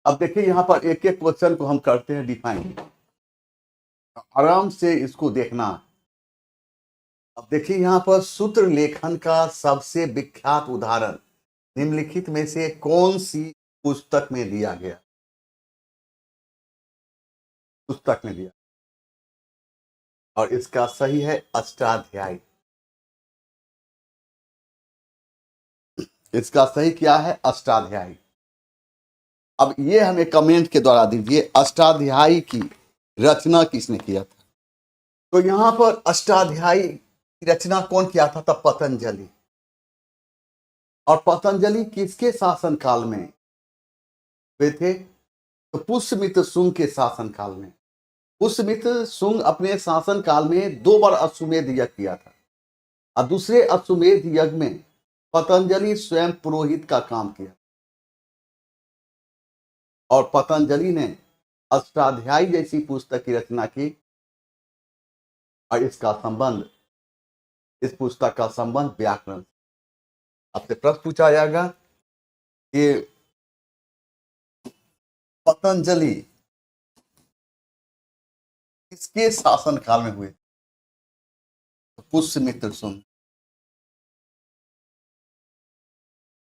अब देखिए यहाँ पर एक एक क्वेश्चन को हम करते हैं डिफाइन, आराम से इसको देखना। अब देखिए यहाँ पर सूत्र लेखन का सबसे विख्यात उदाहरण निम्नलिखित में से कौन सी पुस्तक में दिया गया? पुस्तक में दिया, और इसका सही है अष्टाध्यायी। इसका सही क्या है? अष्टाध्यायी। अब ये हमें कमेंट के द्वारा दीजिए, अष्टाध्यायी की रचना किसने किया था? तो यहां पर अष्टाध्यायी की रचना कौन किया था? तब पतंजलि। और पतंजलि किसके शासन काल में हुए थे? तो पुष्यमित्र शुंग के शासन काल में। पुष्यमित्र शुंग अपने शासन काल में 2 बार अश्वमेध यज्ञ किया था, और दूसरे अश्वमेध यज्ञ में पतंजलि स्वयं पुरोहित का काम किया, और पतंजलि ने अष्टाध्यायी जैसी पुस्तक की रचना की। और इसका संबंध, इस पुस्तक का संबंध व्याकरण। आपसे प्रश्न पूछा जाएगा कि पतंजलि किसके शासन काल में हुए? तो पुष्यमित्र शुंग।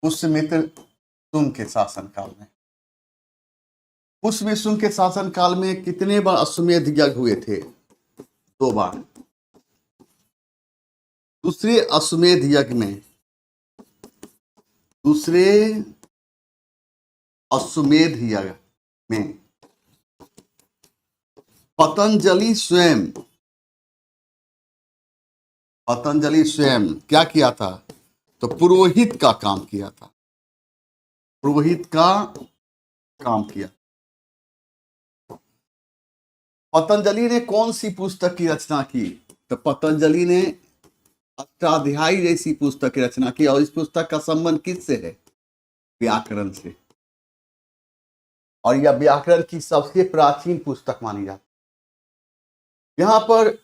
पुष्यमित्र शुंग के शासन काल में। पुष्यमित्र शुंग के शासन काल में कितने बार अश्वमेध यज्ञ हुए थे? 2 बार। दूसरे अश्वमेध यज्ञ में, दूसरे अश्वमेध यज्ञ में पतंजलि स्वयं क्या किया था? तो पुरोहित का काम किया था। पुरोहित का काम किया। पतंजलि ने कौन सी पुस्तक की रचना की? तो पतंजलि ने अष्टाध्यायी जैसी पुस्तक की रचना की, और इस पुस्तक का संबंध किससे है? व्याकरण से। और यह व्याकरण की सबसे प्राचीन पुस्तक मानी जाती है। यहां पर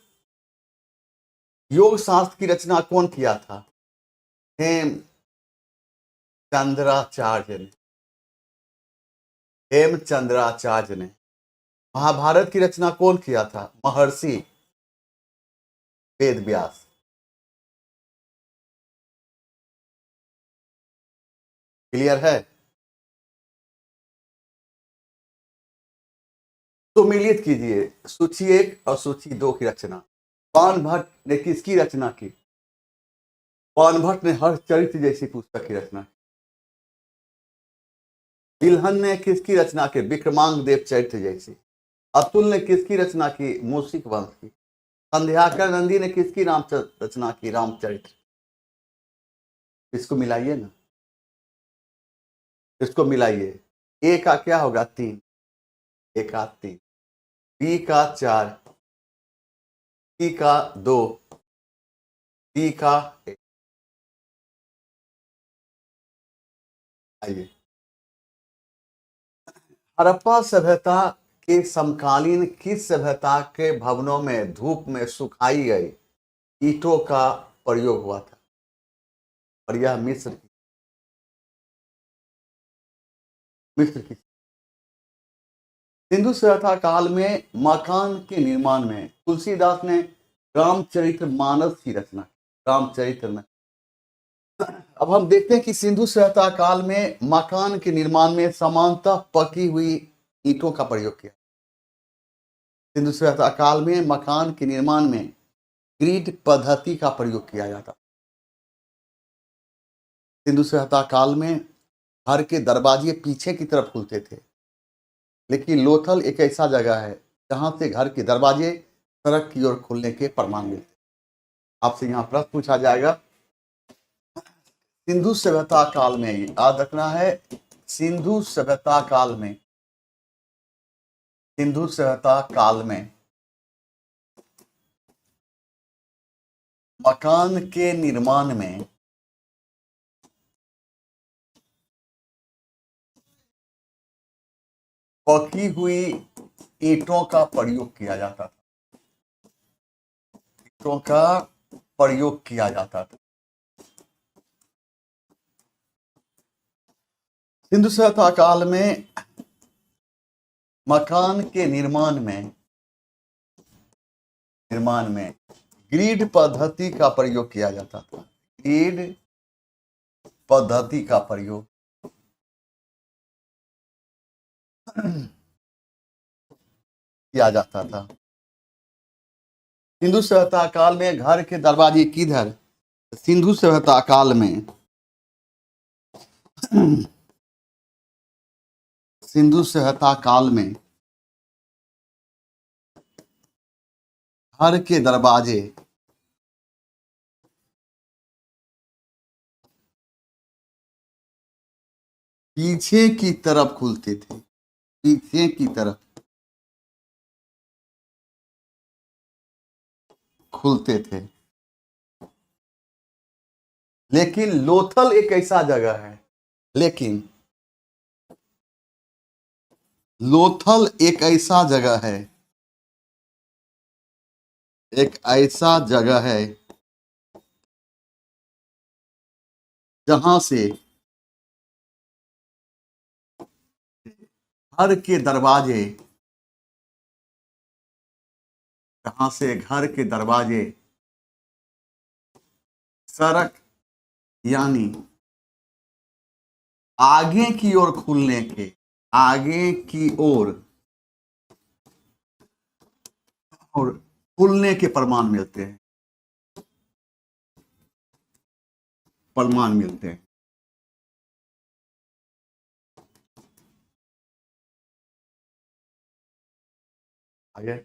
योग शास्त्र की रचना कौन किया था? हेमचंद्राचार्य ने। हेमचंद्राचार्य ने। महाभारत की रचना कौन किया था? महर्षि वेदव्यास। क्लियर है? तो मिलित कीजिए सूची 1 और सूची 2 की रचना। बाणभट्ट ने किसकी रचना की? बाणभट्ट ने हरचरित्र जैसी पुस्तक की रचना की। तिलहन ने किसकी रचना की? विक्रमांगदेव चरित्र जैसी। अतुल ने किसकी रचना की? मूषिक वंश की। संध्याकर नंदी ने किसकी रचना की? रामचरित्र। इसको मिलाइए ना, इसको मिलाइए। ए का क्या होगा? 3। ए का 3, बी का 4, सी का 2, डी का 1। आइए, हड़प्पा सभ्यता के समकालीन किस सभ्यता के भवनों में धूप में सुखाई गई ईंटों का प्रयोग हुआ था? और यह मिस्र की। सिंधु सभ्यता काल में मकान के निर्माण में तुलसीदास ने रामचरित्र मानस की रचना की। रामचरित्र में। अब हम देखते हैं कि सिंधु सभ्यता काल में मकान के निर्माण में सामान्यतः पकी हुई ईंटों का प्रयोग किया। सिंधु सभ्यता काल में मकान के निर्माण में ग्रिड पद्धति का प्रयोग किया जाता। सिंधु सभ्यता काल में घर के दरवाजे पीछे की तरफ खुलते थे, लेकिन लोथल एक ऐसा जगह है जहां से घर के दरवाजे सड़क की ओर खुलने के प्रमाण मिलते। आपसे यहाँ प्रश्न पूछा जाएगा, सिंधु सभ्यता काल में, याद रखना है, सिंधु सभ्यता काल में, सिंधु सभ्यता काल में मकान के निर्माण में पकी हुई ईंटों का प्रयोग किया जाता था। ईंटों का प्रयोग किया जाता था। सिंधु सभ्यता काल में मकान के निर्माण में ग्रिड पद्धति का प्रयोग किया जाता था। ग्रिड पद्धति का प्रयोग किया जाता था। सिंधु सभ्यता काल में घर के दरवाजे किधर? सिंधु सभ्यता काल में सिंधु सभ्यता काल में घर के दरवाजे पीछे की तरफ खुलते थे। पीछे की तरफ खुलते थे। लेकिन लोथल एक ऐसा जगह है लोथल एक ऐसा जगह है जहां से घर के दरवाजे सड़क यानी आगे की ओर खुलने के प्रमाण मिलते हैं। आइए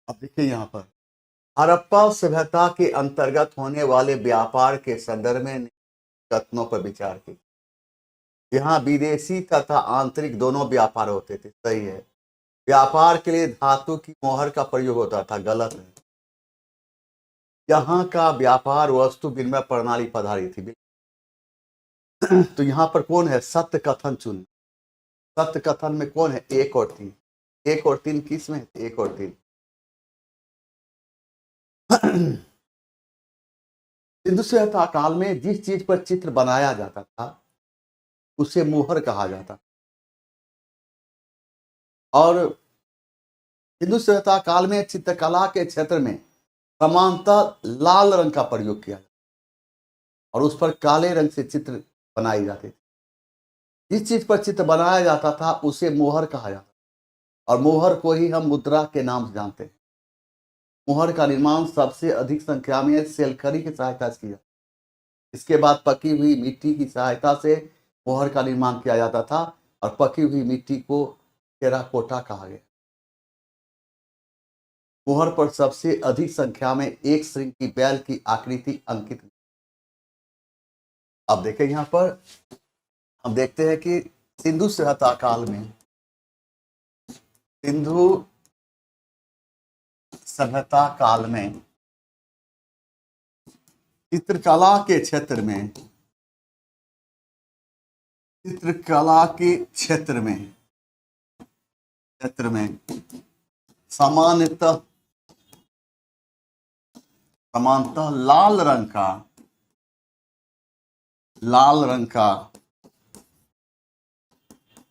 अब देखिए यहाँ पर हड़प्पा सभ्यता के अंतर्गत होने वाले व्यापार के संदर्भ में कथनों पर विचार की। यहाँ विदेशी तथा आंतरिक दोनों व्यापार होते थे। सही है। व्यापार के लिए धातु की मोहर का प्रयोग होता था। गलत है। यहाँ का व्यापार वस्तु विनिमय प्रणाली पर आधारित थी। तो यहाँ पर कौन है? सत्य कथन चुन। सत्य कथन में कौन है? 1 और 3। 1 और 3 किस में? 1 और 3। सिंधु सभ्यता काल में जिस चीज पर चित्र बनाया जाता था उसे मोहर कहा जाता। और सिंधु सभ्यता काल में चित्रकला के क्षेत्र में समानतः लाल रंग का प्रयोग किया जाता और उस पर काले रंग से चित्र बनाए जाते थे। जिस चीज पर चित्र बनाया जाता था उसे मोहर कहा जाता और मोहर को ही हम मुद्रा के नाम से जानते हैं। मोहर का निर्माण सबसे अधिक संख्या में सेलखरी की सहायता से किया। इसके बाद पकी हुई मिट्टी की सहायता से मोहर का निर्माण किया जाता था और पकी हुई मिट्टी को टेराकोटा कहा गया। मोहर पर सबसे अधिक संख्या में एक श्रृंग की बैल की आकृति अंकित। अब देखें यहां पर हम देखते हैं कि सिंधु सभ्यता काल में चित्रकला के क्षेत्र में सामान्यतः लाल रंग का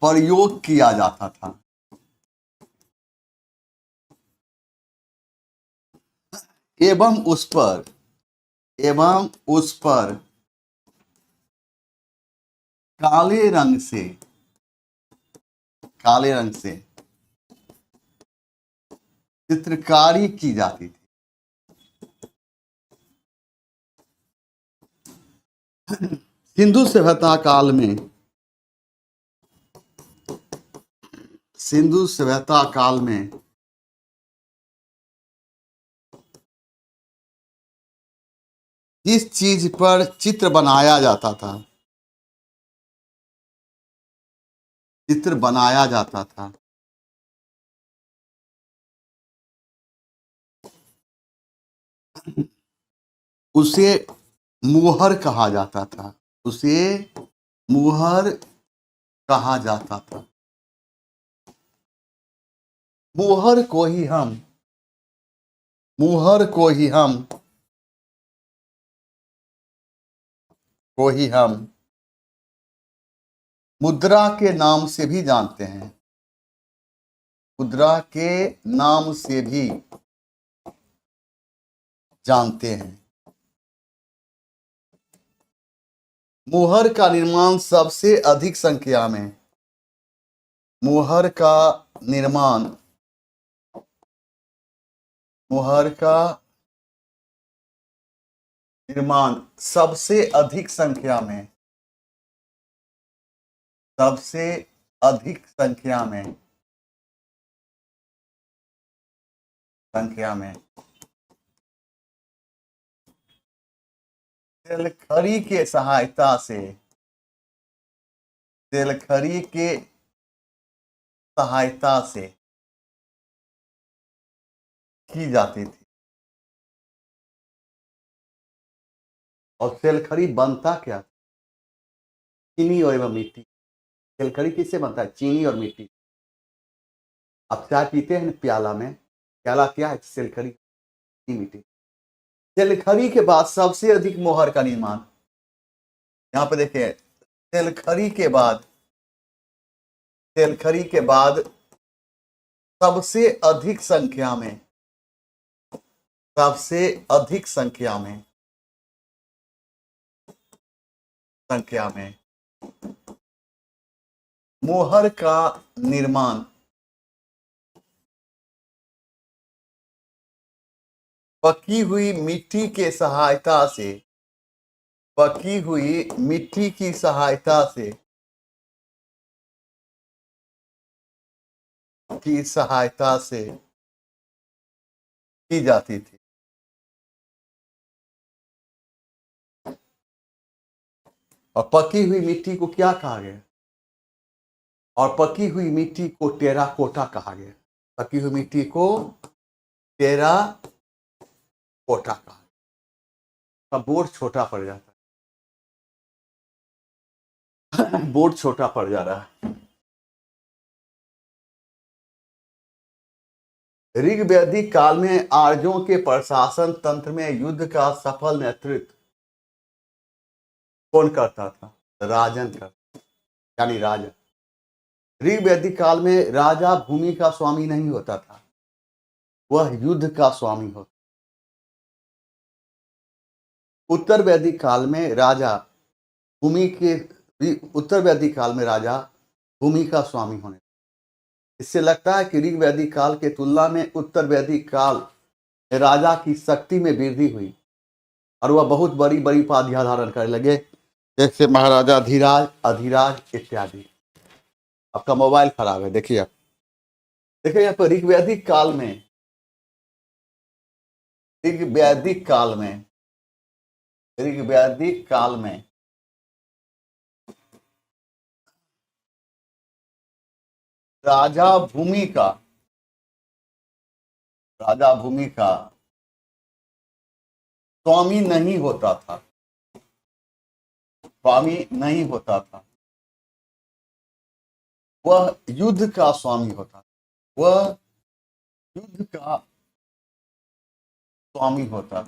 प्रयोग किया जाता था। एवं उस पर काले रंग से चित्रकारी की जाती थी। सिंधु सभ्यता काल में जिस चीज पर चित्र बनाया जाता था उसे मुहर कहा जाता था। मुहर को ही हम मुद्रा के नाम से भी जानते हैं, मुद्रा के नाम से भी जानते हैं। मोहर का निर्माण सबसे अधिक संख्या में, मोहर का निर्माण, मोहर का निर्माण सबसे अधिक संख्या में, सबसे अधिक संख्या में, तेलखरी के सहायता से, तेलखरी के सहायता से की जाती थी। और तेलखरी बनता क्या? चीनी और एवं मिट्टी। तेलखरी किससे बनता है? चीनी और मिट्टी। आप चाय पीते हैं प्याला में, प्याला क्या है? तेलखरी, मिट्टी। तेलखरी के बाद सबसे अधिक मोहर का निर्माण, यहां पर देखिए, तेलखरी के बाद, तेलखरी के बाद सबसे अधिक संख्या में, सबसे अधिक संख्या में, मोहर का निर्माण पकी हुई मिट्टी के सहायता से, पकी हुई मिट्टी की सहायता से, की सहायता से की जाती थी। और पकी हुई मिट्टी को क्या कहा गया? और पकी हुई मिट्टी को टेराकोटा कहा गया। पकी हुई मिट्टी को टेराकोटा कहा गया। बोर्ड छोटा पड़ जाता है, बोर्ड छोटा पड़ जा रहा है। ऋग वैदिक काल में आर्यों के प्रशासन तंत्र में युद्ध का सफल नेतृत्व कौन करता था? राजन करता, यानी राजा। ऋग वैदिक काल में राजा भूमि का स्वामी नहीं होता था, वह युद्ध का स्वामी होता। उत्तर वैदिक काल में राजा भूमि के, उत्तर वैदिक काल में राजा भूमि का स्वामी होने। इससे लगता है कि ऋग वैदिक काल के तुलना में उत्तर वैदिक काल में राजा की शक्ति में वृद्धि हुई और वह बहुत बड़ी बड़ी उपाधियां धारण करने लगे, जैसे महाराजा धीराज, अधिराज इत्यादि। आपका मोबाइल खराब है, देखिए आप, देखिए यहाँ पर ऋग वैदिक काल में, ऋग वैदिक काल में, ऋग वैदिक काल में राजा भूमि का, राजा भूमि का स्वामी नहीं होता था, स्वामी नहीं होता था, वह युद्ध का स्वामी होता, वह युद्ध का स्वामी होता।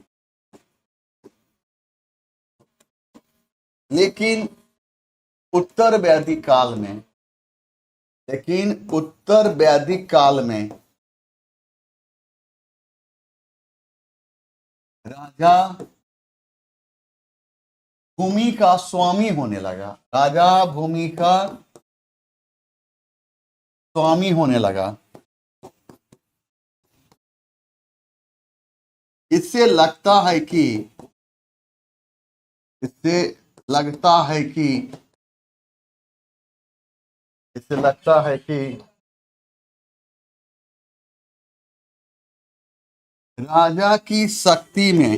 लेकिन उत्तर वैदिक काल में, लेकिन उत्तर वैदिक काल में राजा भूमि का स्वामी होने लगा, राजा भूमि का स्वामी होने लगा। इससे लगता है कि, इससे लगता है कि, इससे लगता है कि राजा की शक्ति में,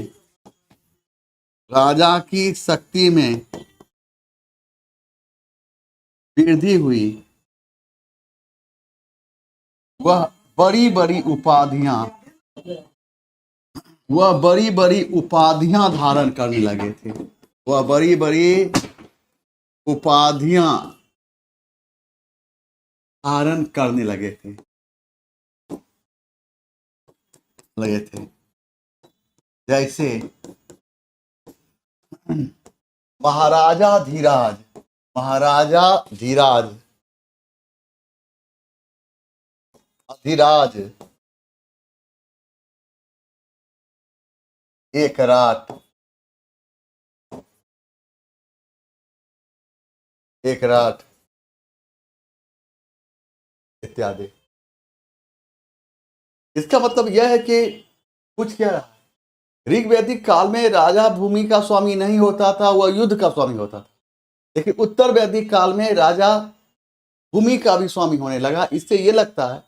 राजा की शक्ति में वृद्धि हुई, वह बड़ी बड़ी उपाधियां, वह बड़ी बड़ी उपाधियां धारण करने लगे थे, वह बड़ी बड़ी उपाधियां धारण करने लगे थे, जैसे महाराजा धीराज, महाराजा धीराज अधिराज एकराट एकराट इत्यादि। इसका मतलब यह है कि कुछ क्या रहा, ऋग वैदिक काल में राजा भूमि का स्वामी नहीं होता था, वह युद्ध का स्वामी होता था। लेकिन उत्तर वैदिक काल में राजा भूमि का भी स्वामी होने लगा। इससे यह लगता है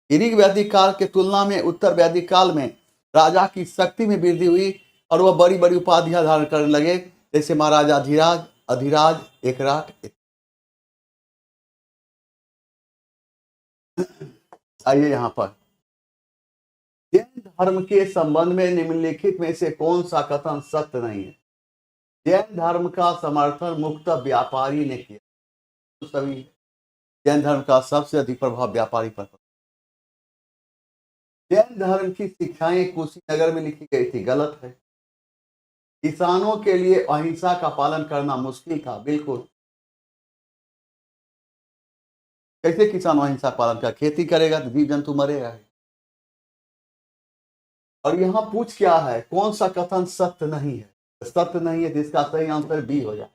कि ऋग वैदिक काल के तुलना में उत्तर वैदिक काल में राजा की शक्ति में वृद्धि हुई और वह बड़ी बड़ी उपाधियां धारण करने लगे, जैसे महाराजा धीराज, अधिराज, एकराट। आइए यहां पर, जैन धर्म के संबंध में निम्नलिखित में से कौन सा कथन सत्य नहीं है? जैन धर्म का समर्थन मुक्त व्यापारी ने किया। तो सभी जैन धर्म का सबसे अधिक प्रभाव व्यापारी पर पड़ा। जैन धर्म की शिक्षाएं कुशीनगर में लिखी गई थी, गलत है। किसानों के लिए अहिंसा का पालन करना मुश्किल था, बिल्कुल। कैसे किसान अहिंसा पालन का, खेती करेगा तो जीव जंतु मरेगा। और यहां पूछ क्या है, कौन सा कथन सत्य नहीं है? सत्य नहीं है, जिसका सही आंसर बी हो जाए।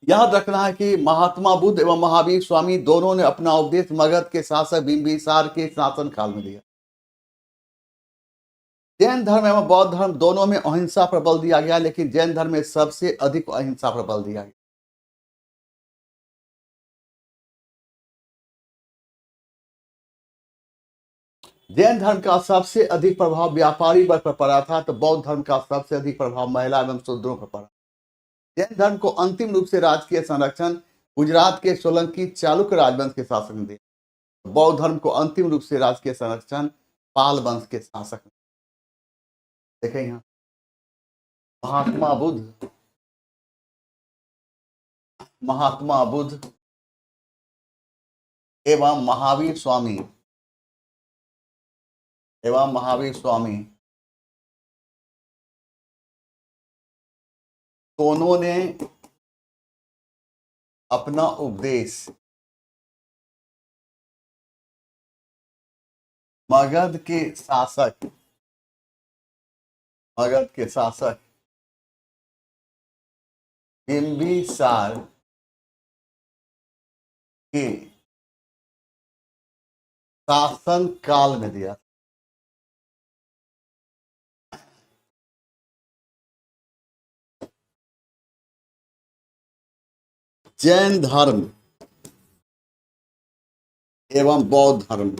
याद रखना है कि महात्मा बुद्ध एवं महावीर स्वामी दोनों ने अपना उपदेश मगध के शासक बिंबिसार के शासन काल में दिया। जैन धर्म एवं बौद्ध धर्म दोनों में अहिंसा पर बल दिया गया, लेकिन जैन धर्म में सबसे अधिक अहिंसा पर बल दिया गया। जैन धर्म का सबसे अधिक प्रभाव व्यापारी वर्ग पर पड़ा था, तो बौद्ध धर्म का सबसे अधिक प्रभाव महिला एवं शूद्रों पर पड़ा। जैन धर्म को अंतिम रूप से राजकीय संरक्षण गुजरात के सोलंकी चालुक्य राजवंश के शासक ने दिया। बौद्ध धर्म को अंतिम रूप से राजकीय संरक्षण पाल वंश के शासक ने। देखें यहाँ, महात्मा बुद्ध, महात्मा बुद्ध एवं महावीर स्वामी दोनों ने अपना उपदेश मगध के शासक बिंबिसार के शासन काल में दिया। जैन धर्म एवं बौद्ध धर्म,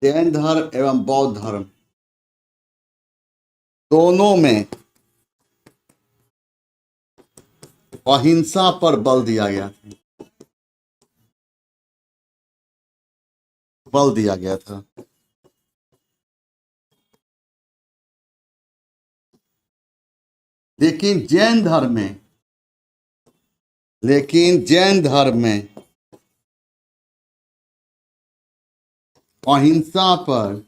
जैन धर्म एवं बौद्ध धर्म दोनों में अहिंसा पर बल दिया गया था। लेकिन जैन धर्म में अहिंसा पर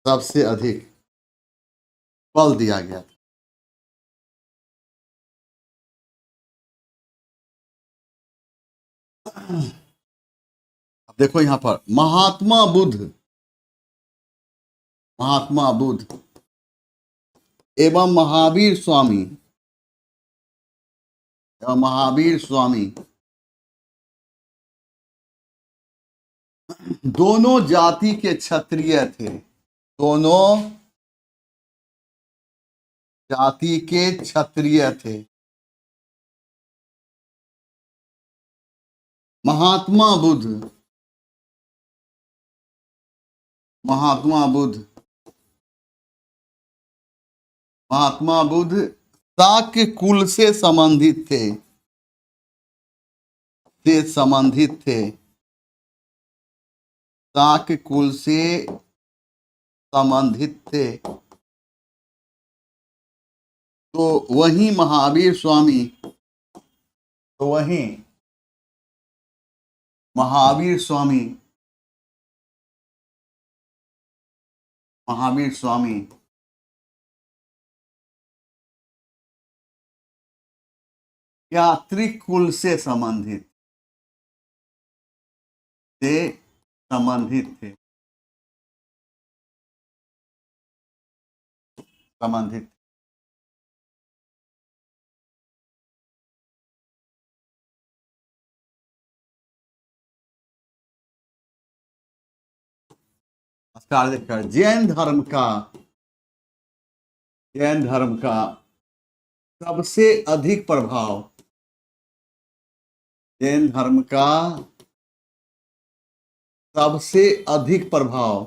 सबसे अधिक बल दिया गया था। अब देखो यहां पर, महात्मा बुद्ध एवं महावीर स्वामी दोनों जाति के क्षत्रिय थे। दोनों जाति के क्षत्रिय थे। महात्मा बुद्ध शाक्य कुल से संबंधित थे। शाक्य कुल से संबंधित थे। तो वहीं महावीर स्वामी महावीर स्वामी, महावीर स्वामी क्या त्रिकुल से संबंधित थे, संबंधित। स्टार देखकर जैन धर्म का सबसे अधिक प्रभाव, जैन धर्म का सबसे अधिक प्रभाव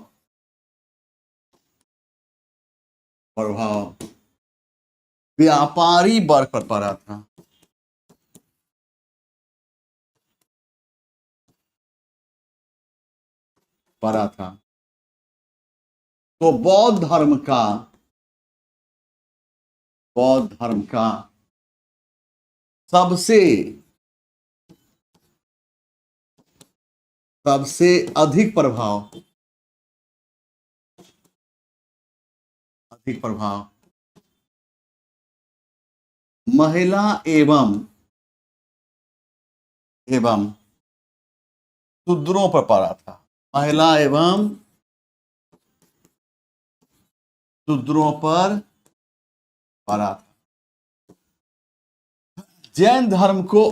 व्यापारी वर्ग पर पड़ा था। तो बौद्ध धर्म का सबसे अधिक प्रभाव महिला एवं शूद्रों पर पड़ा था। महिला एवं शूद्रों पर पड़ा था। जैन धर्म को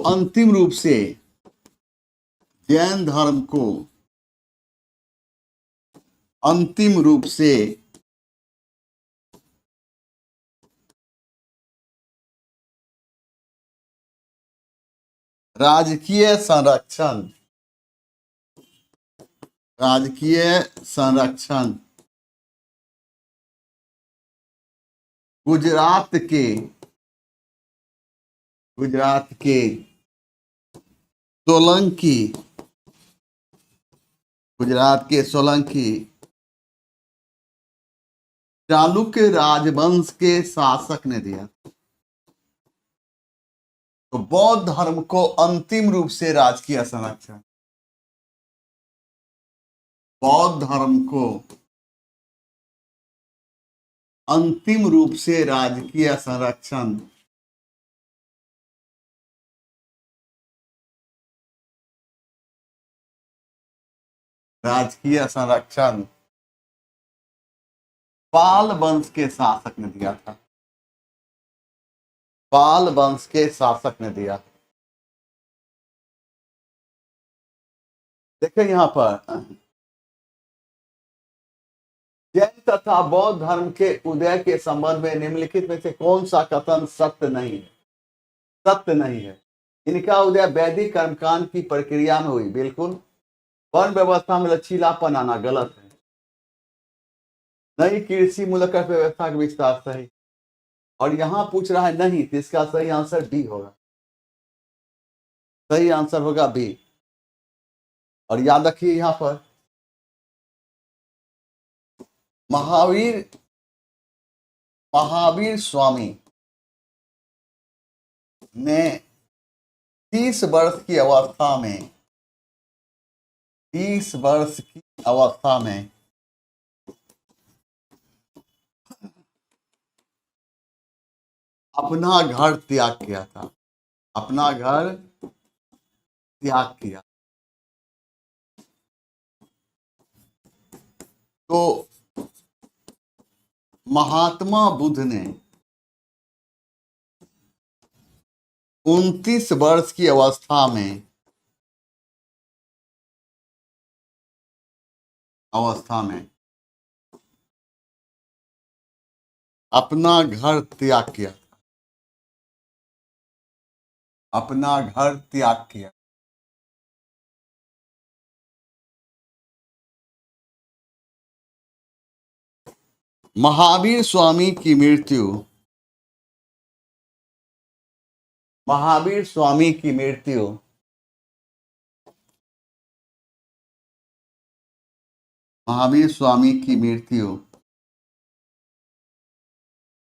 अंतिम रूप से राजकीय संरक्षण गुजरात के सोलंकी चालुक्य राजवंश के शासक ने दिया। तो बौद्ध धर्म को अंतिम रूप से राजकीय संरक्षण, बौद्ध धर्म को अंतिम रूप से राजकीय संरक्षण पाल वंश के शासक ने दिया था। पाल वंश के शासक ने दिया। देखिए यहां पर जैन तथा बौद्ध धर्म के उदय के संबंध में निम्नलिखित में से कौन सा कथन सत्य नहीं है? इनका उदय वैदिक कर्मकांड की प्रक्रिया में हुई। बिल्कुल। वर्ण व्यवस्था में लचीलापन आना गलत है। नई कृषि मूलक व्यवस्था का विस्तार सही। और यहां पूछ रहा है नहीं, तो इसका सही आंसर बी होगा। सही आंसर होगा बी। और याद रखिए यहां पर महावीर स्वामी ने 30 वर्ष की अवस्था में अपना घर त्याग किया था। तो महात्मा बुद्ध ने 29 वर्ष की अवस्था में अपना घर त्याग किया। महावीर स्वामी की मृत्यु महावीर स्वामी की मृत्यु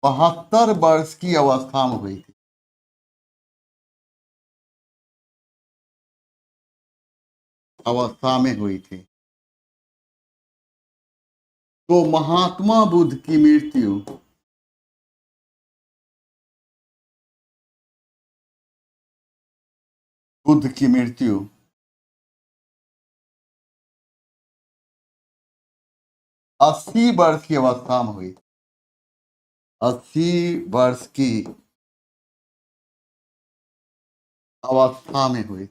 72 वर्ष की अवस्था में हुई थी। 72 अवस्था में हुई थी। तो महात्मा बुद्ध की मृत्यु बुद्ध की मृत्यु 80 वर्ष की अवस्था में हुई। 80 वर्ष की अवस्था में हुई।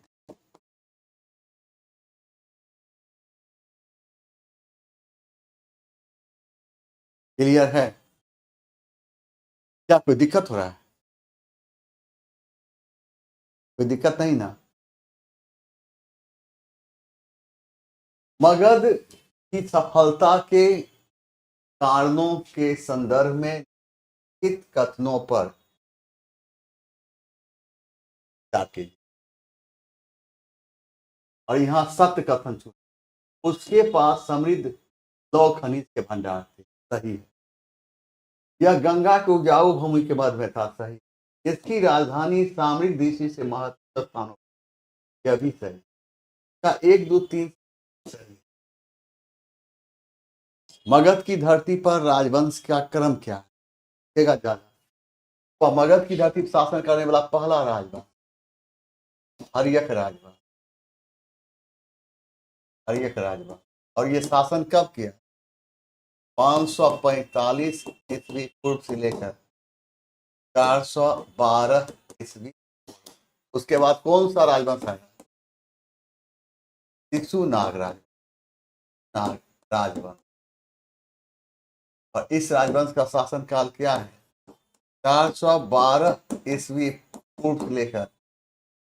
क्लियर है? क्या कोई दिक्कत हो रहा है? कोई दिक्कत नहीं ना? मगध की सफलता के कारणों के संदर्भ में लिखित कथनों पर जाके, और यहाँ सत्य कथन छूट, उसके पास समृद्ध लौह खनिज के भंडार थे। सही है। यह गंगा के उपजाऊ भूमि के मध्य में था। सही। इसकी राजधानी सामरिक दृष्टि से महत्वपूर्ण स्थानों, यह भी सही। का 1, 2, 3 सही। मगध की धरती पर राजवंश का क्रम क्या है? ज्यादा। तो मगध की धरती पर शासन करने वाला पहला राजवंश हर्यक राजवंश। हर्यक राजवंश। और ये शासन कब किया? 545 ईस्वी पूर्व से लेकर 412 ईस्वी। उसके बाद कौन सा राजवंश आया? शिशु राजवंश। और इस राजवंश का शासन काल क्या है? 412 ईस्वी पूर्व से लेकर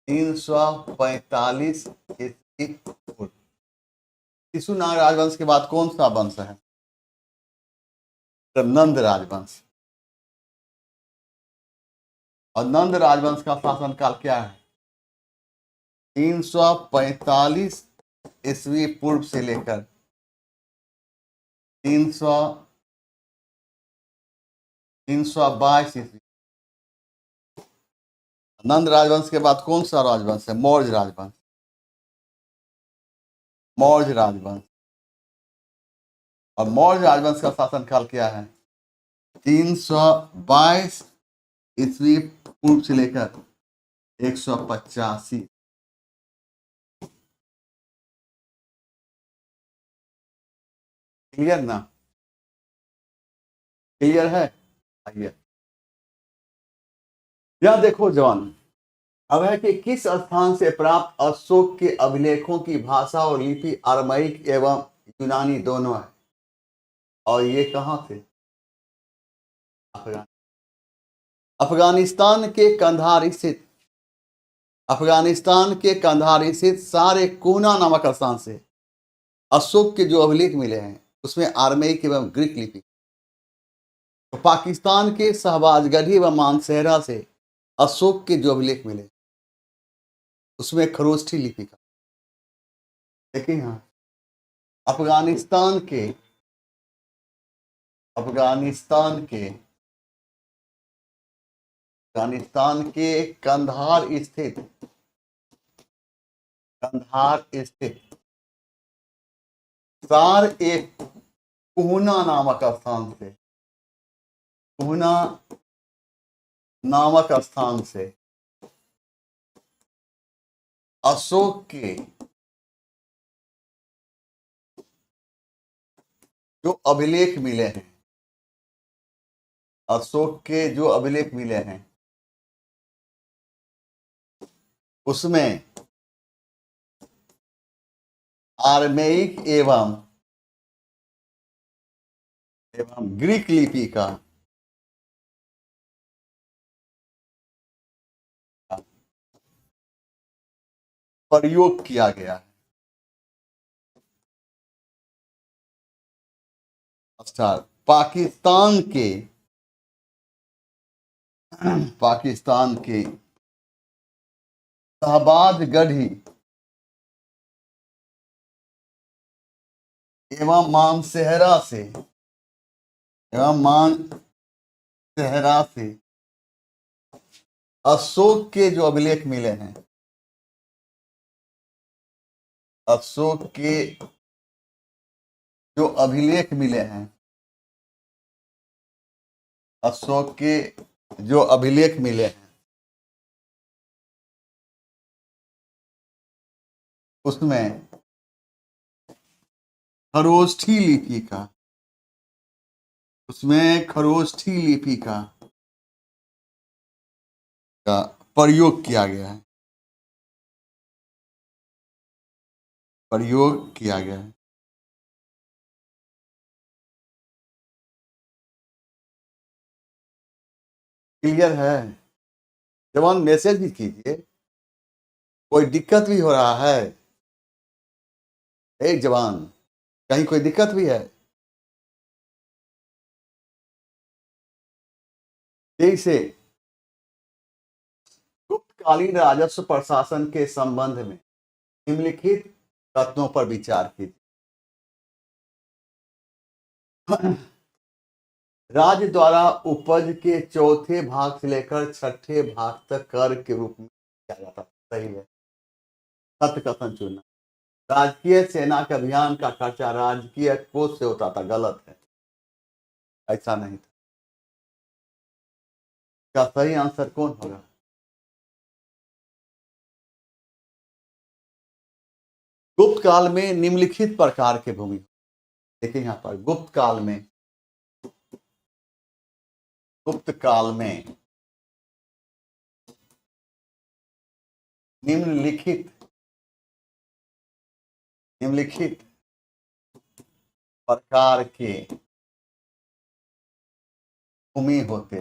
345 ईस्वी पूर्व। शिशुनाग राजवंश के बाद कौन सा वंश है? नंद राजवंश। और नंद राजवंश का शासन काल क्या है? 345 ईस्वी पूर्व से लेकर 322 ईस्वी। नंद राजवंश के बाद कौन सा राजवंश है? मौर्य राजवंश। मौर्य राजवंश। और मौर्य राजवंश का शासन काल क्या है? 322 ईस्वी पूर्व से लेकर 185। क्लियर ना? क्लियर है? आइए यह देखो जवान, अब है कि किस स्थान से प्राप्त अशोक के अभिलेखों की भाषा और लिपि अरमाइक एवं यूनानी दोनों है। और ये कहां थे? अफगानिस्तान के कंधार स्थित, अफगानिस्तान के कंधार स्थित सारे कोना नामक स्थान से अशोक के जो अभिलेख मिले हैं उसमें अरमाइक एवं ग्रीक लिपि। तो पाकिस्तान के शहबाजगढ़ी व मानसेहरा से अशोक के जो अभिलेख मिले उसमें खरोष्ठी लिपि का। देखिए यहाँ अफगानिस्तान के अफगानिस्तान के अफगानिस्तान के कंधार स्थित सार एक कुहना नामक स्थान से, कुहना नामक स्थान से अशोक के जो अभिलेख मिले हैं, अशोक के जो अभिलेख मिले हैं उसमें आर्मेइक एवं ग्रीक लिपि का प्रयोग किया गया है। अच्छा, पाकिस्तान के शहबाजगढ़ी एवं मानसेहरा से अशोक के जो अभिलेख मिले हैं अशोक के जो अभिलेख मिले हैं, अशोक के जो अभिलेख मिले हैं उसमें खरोष्ठी लिपि का, उसमें खरोष्ठी लिपि का प्रयोग किया गया है, प्रयोग किया गया है। क्लियर है? जवान मैसेज भी कीजिए, कोई दिक्कत भी हो रहा है? एक जवान, कहीं कोई दिक्कत भी है? जैसे गुप्तकालीन राजस्व प्रशासन के संबंध में निम्नलिखित तथ्यों पर विचार कीजिए। राज्य द्वारा उपज के चौथे भाग से लेकर छठे भाग तक कर के रूप में किया जाता था। सही है। सत्य कथन चुनना। राजकीय सेना के अभियान का खर्चा राजकीय कोष से होता था। गलत है, ऐसा नहीं था। क्या सही आंसर कौन होगा? गुप्त काल में निम्नलिखित प्रकार के भूमि, देखिए यहां पर गुप्त काल में, गुप्त काल में निम्नलिखित निम्नलिखित प्रकार के भूमि होते।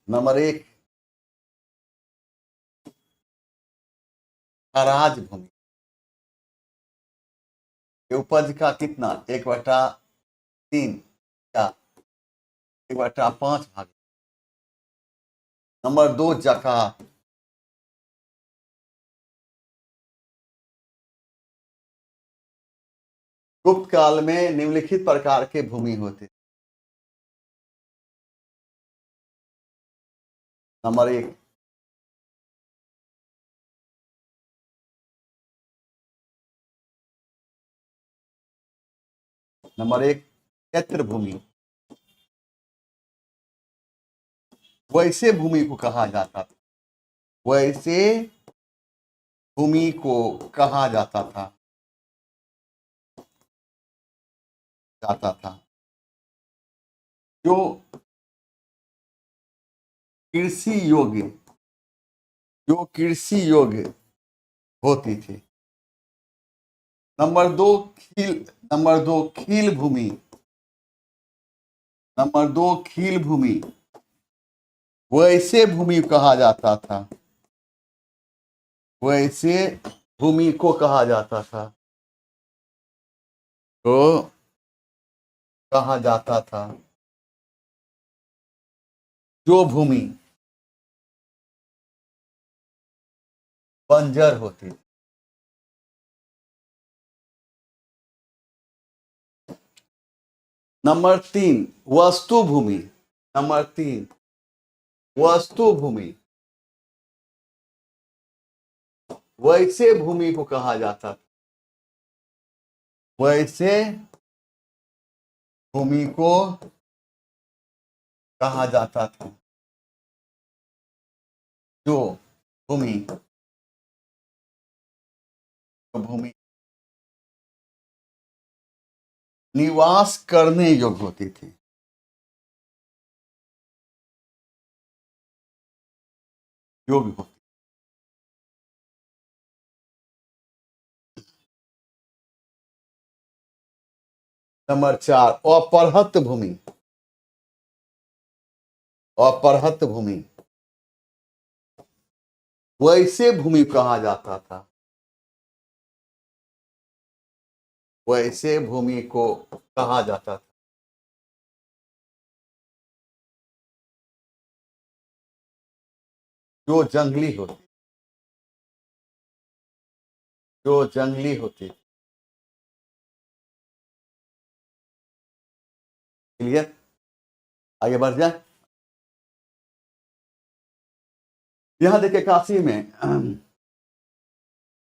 नंबर एक, खराज भूमि। उपज का कितना? 1/3 या 1/5 भाग। नंबर 2, जकात। गुप्त काल में निम्नलिखित प्रकार के भूमि होते। नंबर 1, नंबर 1 क्षेत्र भूमि। वैसे भूमि को कहा जाता था, वैसे भूमि को कहा जाता था जो कृषि योग्य, जो कृषि योग्य होती थी। नंबर दो खील भूमि। नंबर 2 खील भूमि। वैसे भूमि कहा जाता था, वैसे भूमि को कहा जाता था, तो कहा जाता था जो भूमि बंजर होती। नंबर 3 वस्तु भूमि। नंबर 3 वस्तु भूमि। वैसे भूमि को कहा जाता था, वैसे भूमि को कहा जाता था जो भूमि भूमि निवास करने योग्य होती थी। योग्य होती। नंबर 4 अपरहत भूमि। अपरहत भूमि। वैसे भूमि कहा जाता था, वैसे भूमि को कहा जाता था जो जंगली होती, जो जंगली होती। क्लियर? आगे बढ़ जाए। यहां देखिए काशी में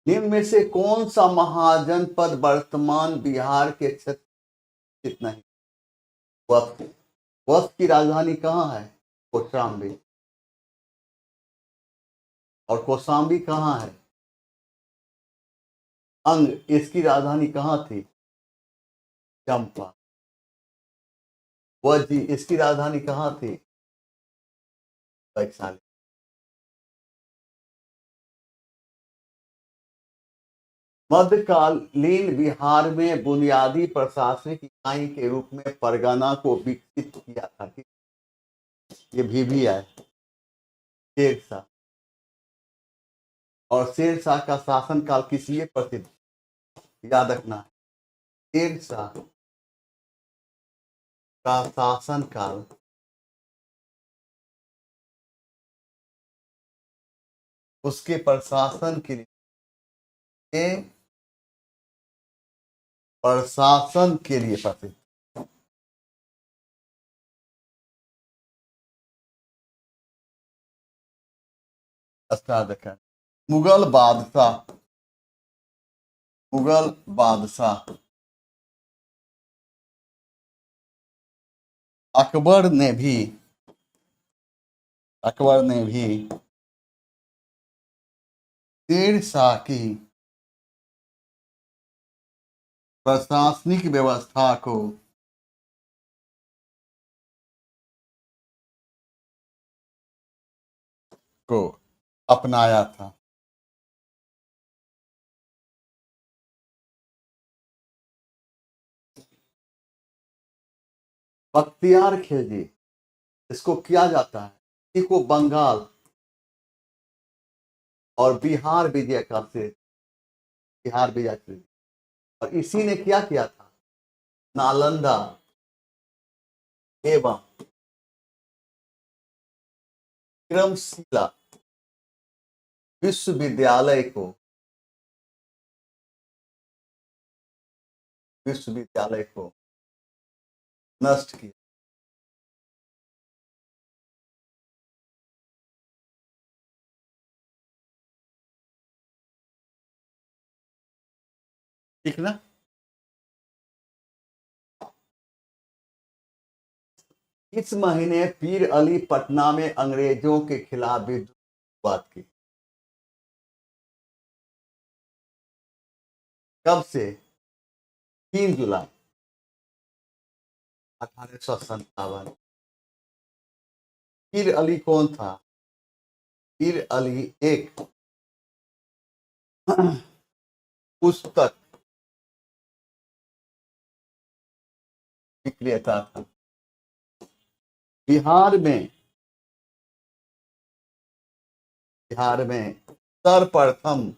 निम्न में से कौन सा महाजनपद वर्तमान बिहार के क्षेत्र स्थित नहीं? वक्त। वक्त की राजधानी कहाँ है? कौशाम्बी। और कौशाम्बी कहाँ है? अंग। इसकी राजधानी कहाँ थी? चंपा। वज्जी। इसकी राजधानी कहाँ थी? वैशाली। मध्यकालीन बिहार में बुनियादी प्रशासनिक इकाई के रूप में परगना को विकसित किया था। ये भी है शेरशाह। और शेरशाह का शासनकाल किस लिए प्रसिद्ध? याद रखना, शेरशाह का शासनकाल उसके प्रशासन के लिए, प्रशासन के लिए प्रसिद्ध। मुगल बादशाह, मुगल बादशाह अकबर ने भी शेरशाह की प्रशासनिक व्यवस्था को अपनाया था। बख्तियार खिलजी, इसको किया जाता है, इसी को बंगाल और बिहार विजय करते, बिहार विजय करते। और इसी ने क्या किया था? नालंदा एवं विक्रमशिला विश्वविद्यालय को नष्ट किया। ठीक ना? इस महीने पीर अली पटना में अंग्रेजों के खिलाफ बात की। कब से? 3 जुलाई 1857। पीर अली कौन था? पीर अली एक पुस्तक विक्रेता था। बिहार में सर्वप्रथम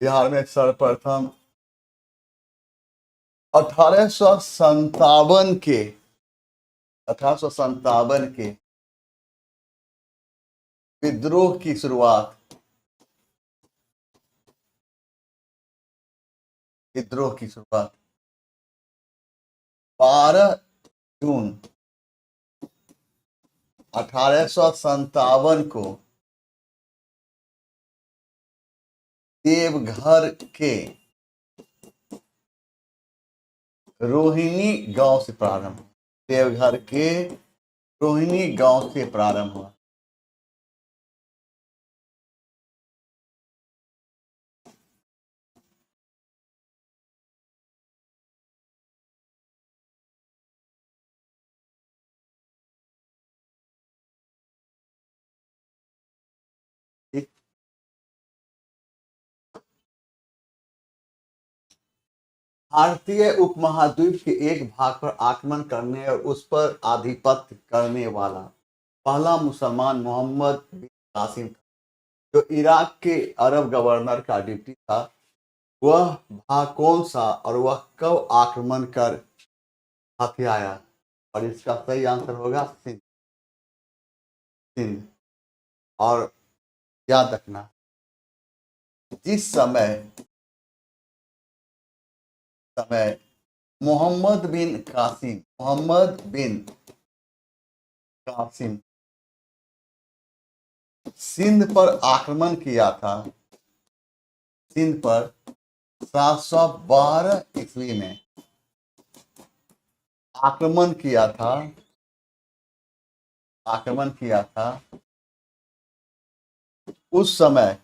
बिहार में सर्वप्रथम 1857 के 1857 के विद्रोह की शुरुआत 12 जून 1857 को देवघर के रोहिणी गांव से प्रारंभ देवघर के रोहिणी गांव से प्रारंभ हुआ। भारतीय उपमहाद्वीप के एक भाग पर आक्रमण करने और उस पर आधिपत्य करने वाला पहला मुसलमान मोहम्मद बिन कासिम था, जो इराक के अरब गवर्नर का डिप्टी था। वह भाग कौन सा और वह कब आक्रमण कर हथियाया? और इसका सही आंसर होगा सिंध। और याद रखना, जिस समय मोहम्मद बिन कासिम सिंध पर आक्रमण किया था, सिंध पर 712 ईस्वी में आक्रमण किया था, आक्रमण किया था। उस समय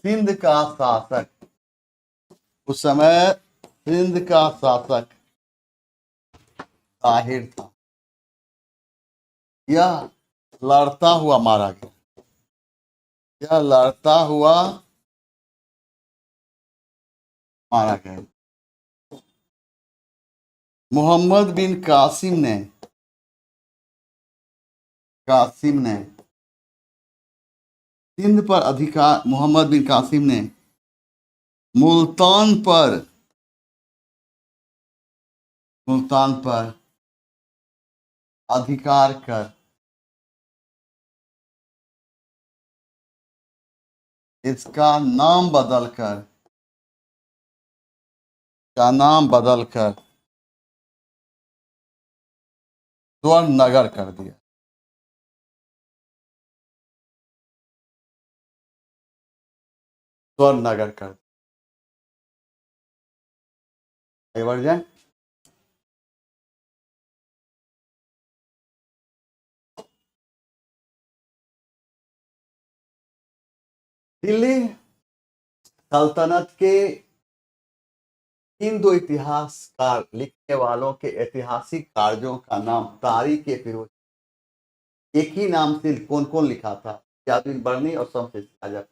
सिंध का शासक, उस समय सिंध का शासक ताहिर था। यह लड़ता हुआ मारा गया, यह लड़ता हुआ मारा गया। मोहम्मद बिन कासिम ने सिंध पर अधिकार, मोहम्मद बिन कासिम ने मुल्तान पर अधिकार कर इसका नाम बदलकर स्वर्ण नगर कर दिया। स्वर्ण नगर कर दिया। आगे बढ़ जाए। दिल्ली सल्तनत के इन दो इतिहासकार लिखने वालों के ऐतिहासिक कार्यों का नाम तारीख ए फिरोज। एक ही नाम से कौन कौन लिखा था? यादुद्दीन बरनी और शमशेर आजाद।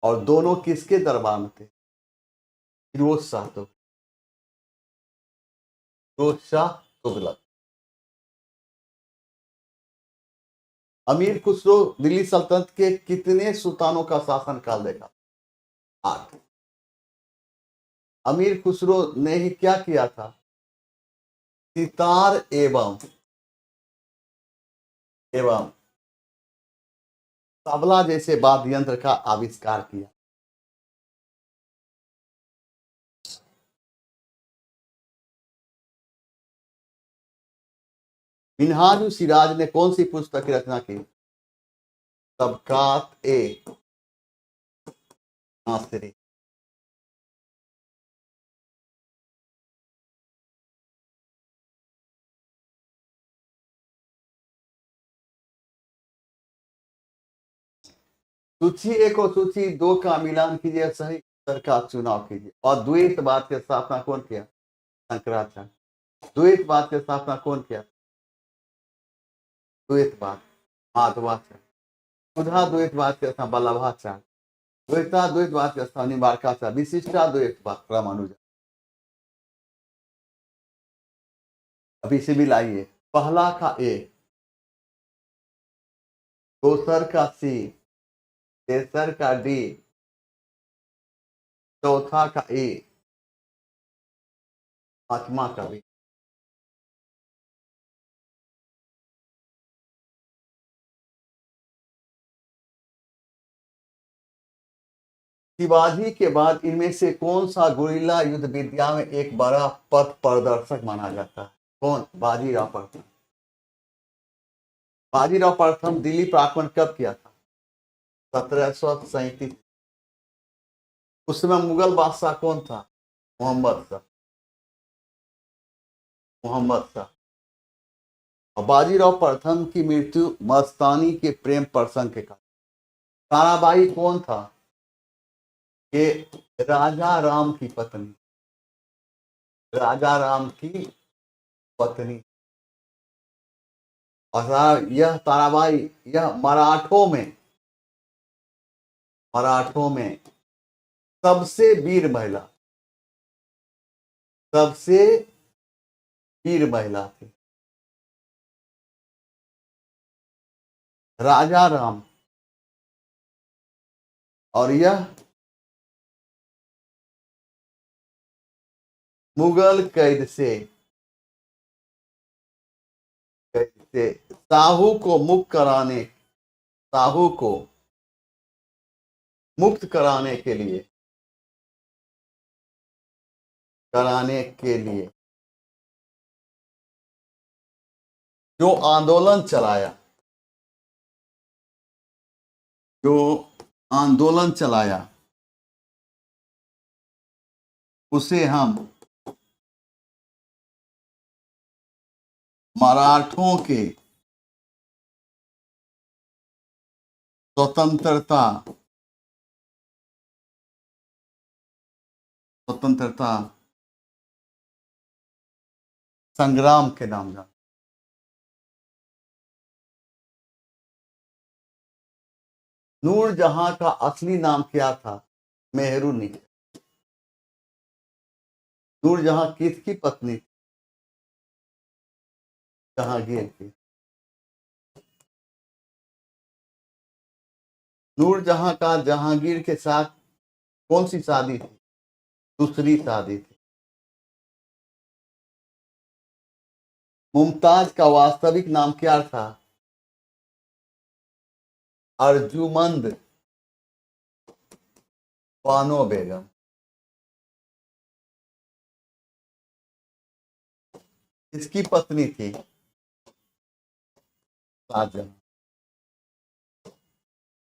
और दोनों किसके दरबार में थे? फिरोज शाह तुगलक। अमीर खुसरो दिल्ली सल्तनत के कितने सुल्तानों का शासन काल देखा? 8। अमीर खुसरो ने ही क्या किया था? सितार एवं तबला जैसे वाद्य यंत्र का आविष्कार किया। मिनहाज सिराज ने कौन सी पुस्तक की रचना की? तबकात ए नासिरी। सूची 1 और सूची 2 का मिलान कीजिए, सही उत्तर का चुनाव कीजिए। और द्वैतवाद की स्थापना कौन किया? शंकराचार्य। द्वैतवाद की स्थापना कौन किया? द्वैतवाद माधवाचार्य। सुधा द्वैतवाद की स्थापना वल्लभाचार्य। द्वैता द्वैतवाद की स्थापना निम्बार्काचार्य। विशिष्टा द्वैतवाद रामानुजा। अभी से भी लाइए। पहला का ए, दोसर का सी, तेसर का डी, चौथा का ए, पांचवा का बी। शिवाजी के बाद इनमें से कौन सा गुरिल्ला युद्ध विद्या में एक बड़ा पथ प्रदर्शक माना जाता है? कौन? बाजीराव प्रथम। बाजीराव प्रथम दिल्ली पर आक्रमण कब किया था? 1737। उस समय मुगल बादशाह कौन था? मोहम्मद शाह। और बाजीराव प्रथम की मृत्यु मस्तानी के प्रेम प्रसंग के कारण। ताराबाई कौन था? ये राजा राम की पत्नी, राजा राम की पत्नी। और यह ताराबाई, यह मराठों में सबसे वीर महिला थी। राजा राम और यह मुगल कैद से साहू को मुक्त कराने के लिए जो आंदोलन चलाया, जो आंदोलन चलाया उसे हम मराठों के स्वतंत्रता संग्राम के नाम जाना। नूरजहां का असली नाम क्या था? मेहरुनिसा। नूरजहां किसकी पत्नी थी? जहांगीर की। नूरजहां का जहांगीर के साथ कौन सी शादी थी? दूसरी शादी थी। मुमताज का वास्तविक नाम क्या था? अर्जुमंद बानो बेगम। इसकी पत्नी थी शाहजहां।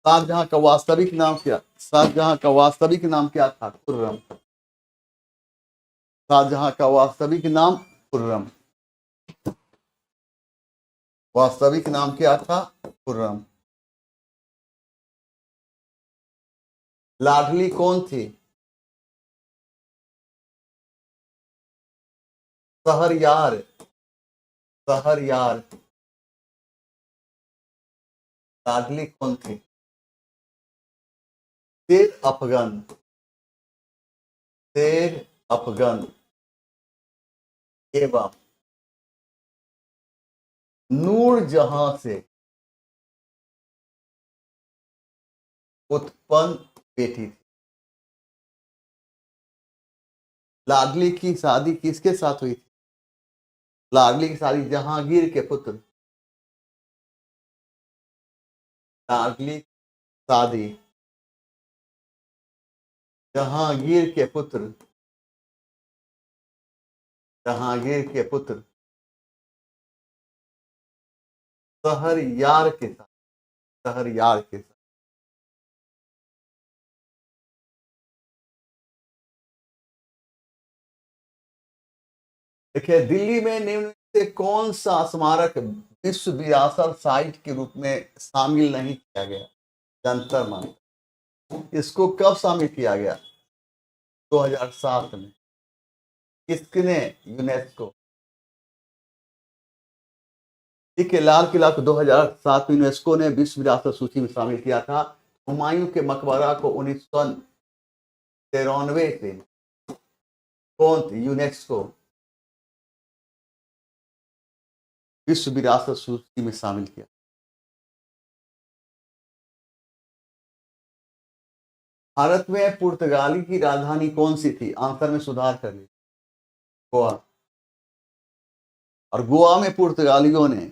शाहजहां का वास्तविक नाम क्या? शाहजहां का वास्तविक नाम क्या था? खुर्रम। शाहजहां का वास्तविक नाम खुर्रम। वास्तविक नाम क्या था? खुर्रम। लाडली कौन थी? शहरयार। शहरयार। लाडली कौन थी? शेर अफगन। शेर अफगन एवं नूरजहां से उत्पन्न बेटी थी। लाडली की शादी किसके साथ हुई थी? लाडली की शादी जहांगीर के पुत्र। लाडली शादी जहांगीर के पुत्र, जहांगीर के पुत्र शहरयार के साथ, शहरयार के साथ। देखिए, दिल्ली में निम्न से कौन सा स्मारक विश्व विरासत साइट के रूप में शामिल नहीं किया गया? जंतर मंतर। इसको कब शामिल किया गया? 2007 में। किसने? यूनेस्को। ठीक है, लाल किला को 2007 में यूनेस्को ने विश्व विरासत सूची में शामिल किया था। हुमायूं के मकबरा को 1993 से कौन थी? यूनेस्को विश्व विरासत सूची में शामिल किया। भारत में पुर्तगाली की राजधानी कौन सी थी? आंसर में सुधार कर ली। गोवा। और गोवा में पुर्तगालियों ने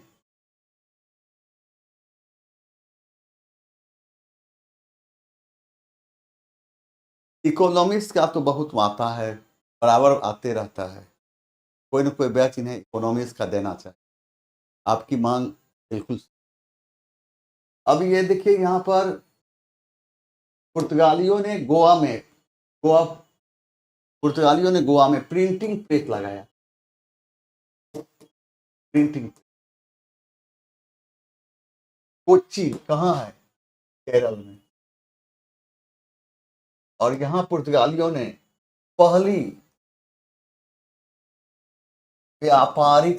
इकोनॉमिक्स का तो बहुत आता है, बराबर आते रहता है। कोई ना कोई बैच इन्हें इकोनॉमिक्स का देना चाहिए। आपकी मांग बिल्कुल। अब ये देखिए, यहाँ पर पुर्तगालियों ने गोवा पुर्तगालियों ने गोवा में प्रिंटिंग प्रेस लगाया। प्रिंटिंग। कोच्चि कहाँ है? केरल में। और यहां पुर्तगालियों ने पहली व्यापारिक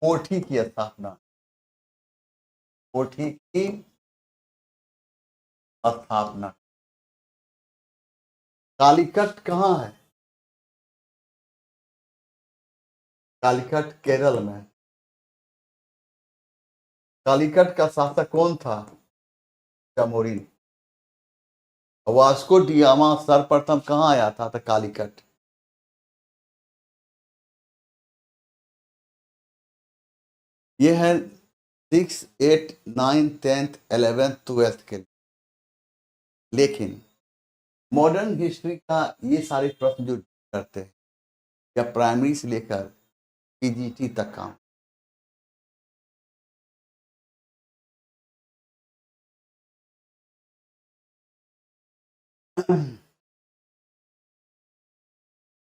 कोठी की स्थापना, कोठी की स्थापना। कालीकट कहाँ है? कालीकट केरल में। कालीकट का शासक कौन था? जामोरिन। वास्को डिगामा सर्वप्रथम कहाँ आया था? कालीकट। ये है 6, 8, 9, 10, 11, 12 के लिए। लेकिन मॉडर्न हिस्ट्री का ये सारे प्रश्न जो करते हैं, या प्राइमरी से लेकर पीजीटी तक काम।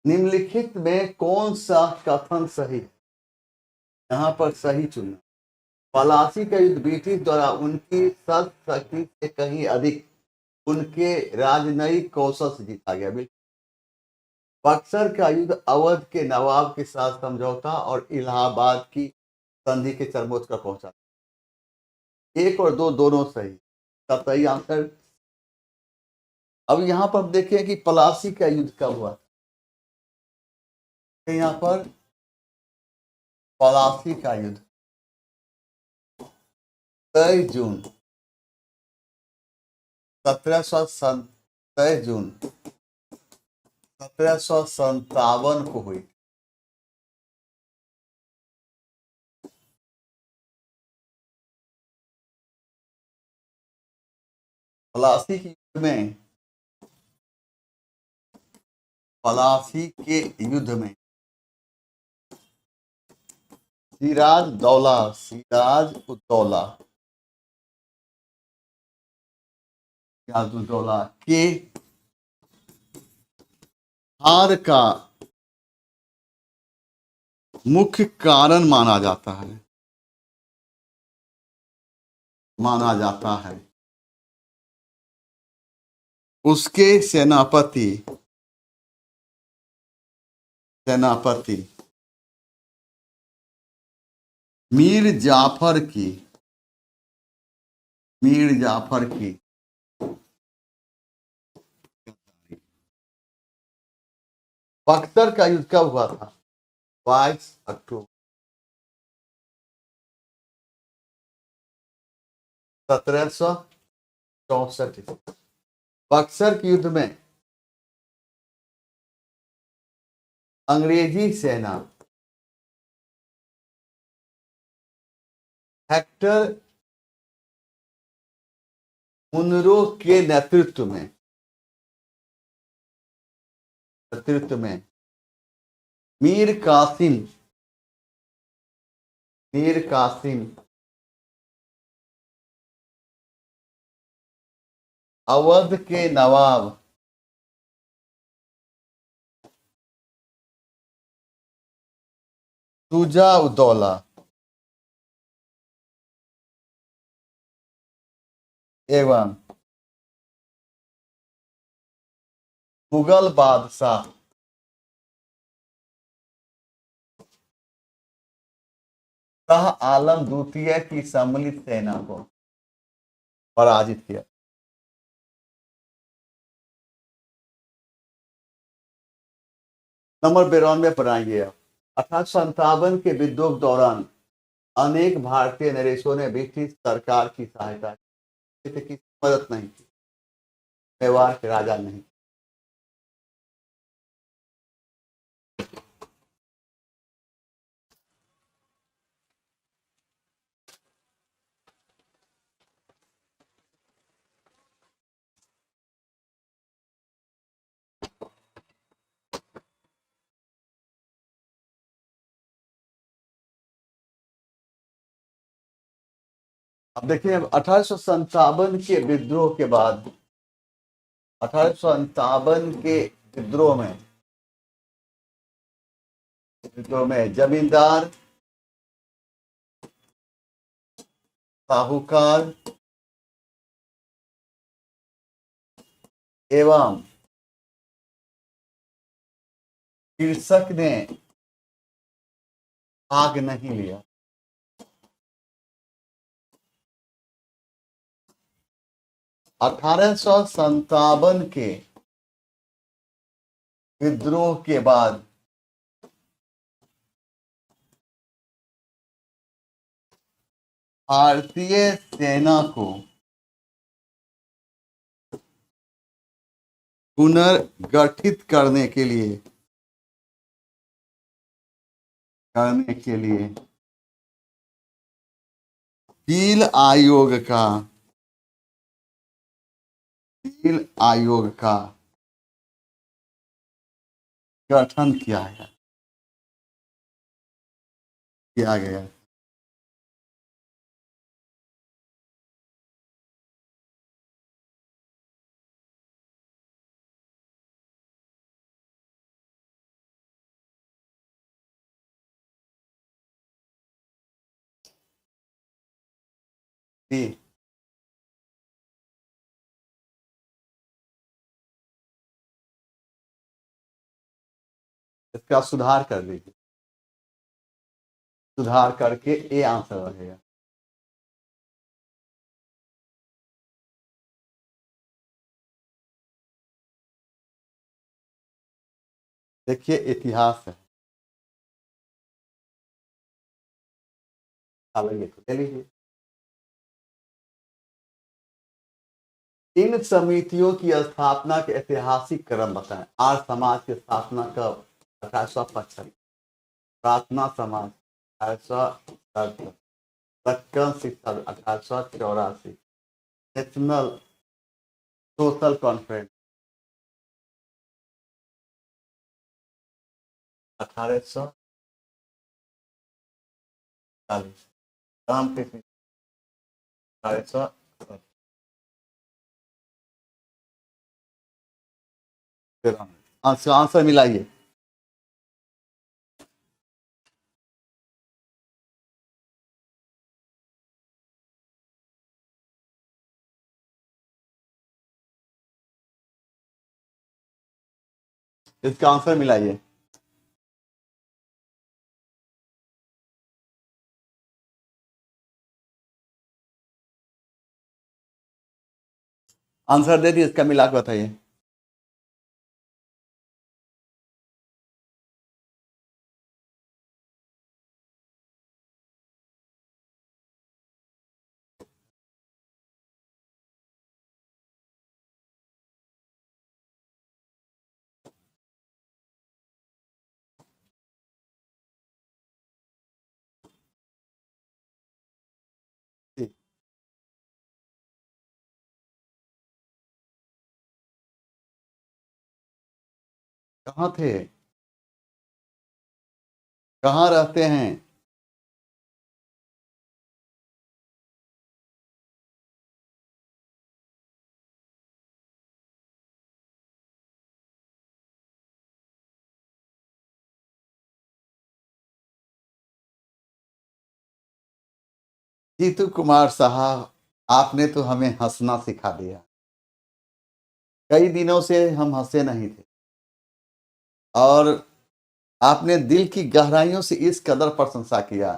निम्नलिखित में कौन सा कथन सही है? यहाँ पर सही चुनना। पलासी का युद्ध ब्रिटिश द्वारा उनकी शक्ति से कहीं अधिक उनके राजनयिक कौशल से जीता गया। बक्सर का युद्ध अवध के नवाब के साथ समझौता और इलाहाबाद की संधि के चरमोत्कर्ष पर पहुंचा। 1 और 2 दोनों सही। सब सही आंसर। अब यहाँ पर देखें कि पलासी का युद्ध कब हुआ। यहाँ पर पलासी का युद्ध 23 जून 1757 को हुई। पलासी के युद्ध में सिराजुद्दौला के हार का मुख्य कारण माना जाता है उसके सेनापति मीर जाफर की बक्सर का युद्ध कब हुआ था? 22 अक्टूबर 1764। बक्सर के युद्ध में अंग्रेजी सेना हेक्टर मुनरो के नेतृत्व में मीर कासिम अवध के नवाब शुजा-उद-दौला एवं मुगल बादशाह शाह आलम द्वितीय की सम्मिलित सेना को पराजित किया। नंबर 92 पर आएंगे। 1857 के विद्रोह के दौरान अनेक भारतीय नरेशों ने ब्रिटिश सरकार की सहायता की, मदद नहीं की। मेवाड़ के राजा नहीं। अब देखिए 1857 के विद्रोह के बाद 1857 के विद्रोह में जमींदार साहूकार एवं कृषक ने भाग नहीं लिया। 1857 के विद्रोह के बाद भारतीय सेना को पुनर्गठित करने के लिए पील आयोग का गठन किया है। किया गया। जी, इसका सुधार कर दीजिए, सुधार करके ए आंसर रहेगा। देखिए इतिहास है, अलग तो ले लीजिए। इन समितियों की स्थापना के ऐतिहासिक क्रम बताएं। आर्य समाज की स्थापना कब? 1875। प्रार्थना समाज 1867। दक्कन शिक्षा 1884। National social conference 1840। Ramakrishna 1800। Answer मिलाइए। इसका आंसर मिलाइए। आंसर दे दिए, इसका मिला के बताइए। कहाँ थे? कहाँ रहते हैं? जीतू कुमार साहब, आपने तो हमें हंसना सिखा दिया। कई दिनों से हम हंसे नहीं थे, और आपने दिल की गहराइयों से इस कदर प्रशंसा किया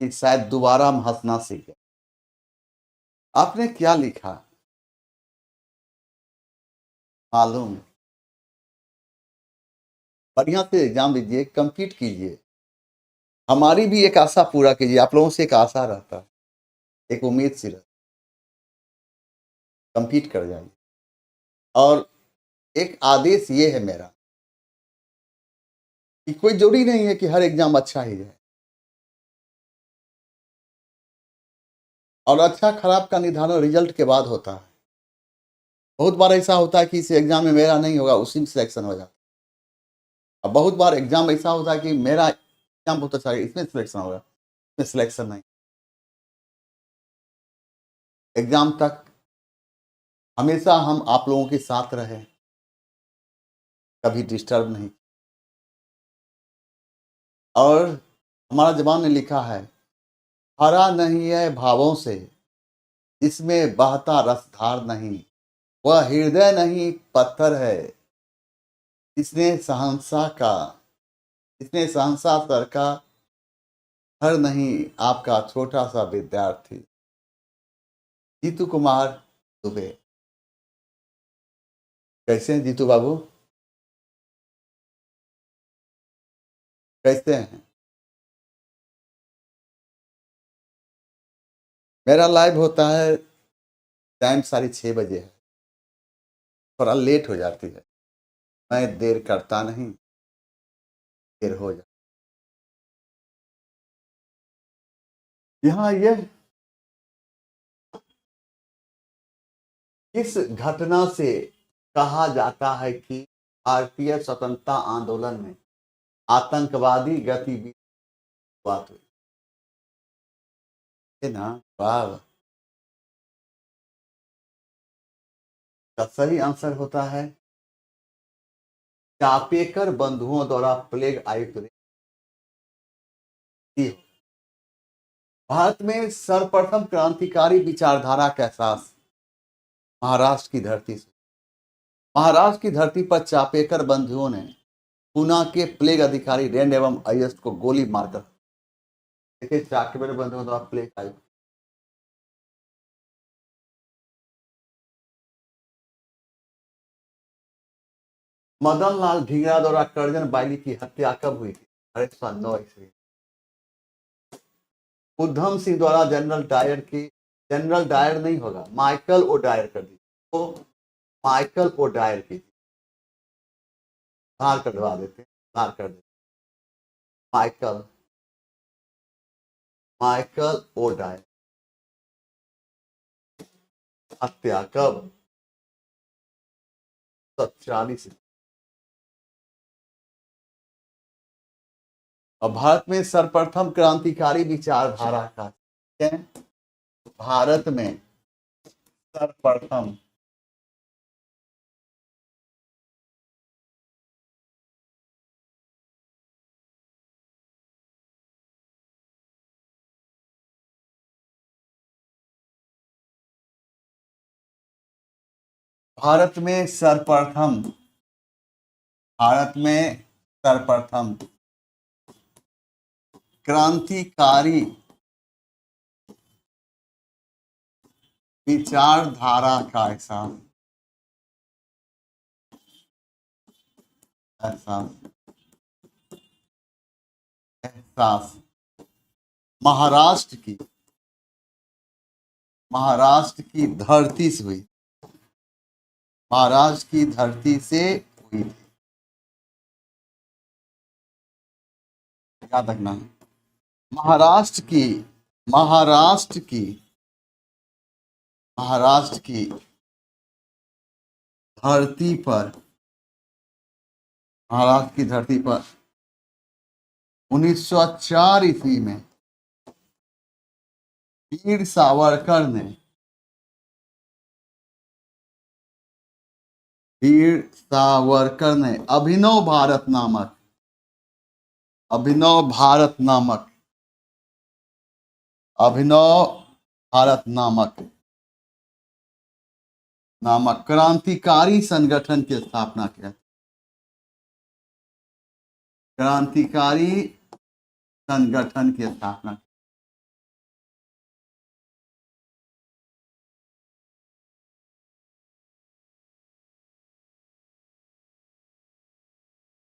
कि शायद दोबारा हम हंसना सीख गए। आपने क्या लिखा मालूम? बढ़िया से एग्जाम दीजिए, कंप्लीट कीजिए। हमारी भी एक आशा पूरा कीजिए, आप लोगों से एक आशा रहता है, एक उम्मीद सी रहती, कंप्लीट कर जाइए। और एक आदेश ये है मेरा कि कोई जरूरी नहीं है कि हर एग्जाम अच्छा ही जाए, और अच्छा खराब का निर्धारण रिजल्ट के बाद होता है। बहुत बार ऐसा होता है कि इस एग्जाम में मेरा नहीं होगा, उसी में सिलेक्शन हो जाता है। अब बहुत बार एग्जाम ऐसा होता है कि मेरा एग्जाम बहुत अच्छा है, इसमें सिलेक्शन होगा, इसमें सिलेक्शन नहीं। एग्जाम तक हमेशा हम आप लोगों के साथ रहे, कभी डिस्टर्ब नहीं। और हमारा जवान ने लिखा है, हरा नहीं है भावों से, इसमें बहता रसधार नहीं, वह हृदय नहीं पत्थर है, इसने सहनसा का, इसने सहनसा सर का हर नहीं, आपका छोटा सा विद्यार्थी जीतू कुमार दुबे। कैसे हैं जीतू बाबू? कैसे हैं? मेरा लाइव होता है, टाइम 6:30 है, थोड़ा लेट हो जाती है, मैं देर करता नहीं, देर हो जाती। यहाँ यह इस घटना से कहा जाता है कि भारतीय स्वतंत्रता आंदोलन में आतंकवादी गतिविधि बात हुई है ना। वाह, का सही आंसर होता है चापेकर बंधुओं द्वारा प्लेग आयुक्त की। भारत में सर्वप्रथम क्रांतिकारी विचारधारा का एहसास महाराष्ट्र की धरती से। महाराष्ट्र की धरती पर चापेकर बंधुओं ने पुणे के प्लेग अधिकारी रेंड एवं अयस्त को गोली मारकर, देखिए चापेकर बंधुओं द्वारा प्लेग आयुक्त। मदन लाल ढींगरा द्वारा करजन बाइली की हत्या कब हुई थी? 1809 ईस्वी। उधम सिंह द्वारा जनरल डायर की, जनरल डायर नहीं होगा, माइकल ओ डायर कर दी तो माइकल ओ डायर की, धार कटवा देते हैं, धार कर देते। माइकल, माइकल ओ डायर हत्या कब? 1940। और भारत में सर्वप्रथम क्रांतिकारी विचारधारा का है, भारत में सर्वप्रथम भारत में सर्वप्रथम भारत में सर्वप्रथम क्रांतिकारी विचारधारा का एहसास एहसास एहसास महाराष्ट्र की धरती से हुई, महाराष्ट्र की धरती से हुई थी, याद रखना है। महाराष्ट्र की महाराष्ट्र की महाराष्ट्र की धरती पर महाराष्ट्र की धरती पर 1904 ईस्वी में वीर सावरकर ने अभिनव भारत नामक अभिनव भारत नामक क्रांतिकारी संगठन की स्थापना किया। क्रांतिकारी संगठन की स्थापना,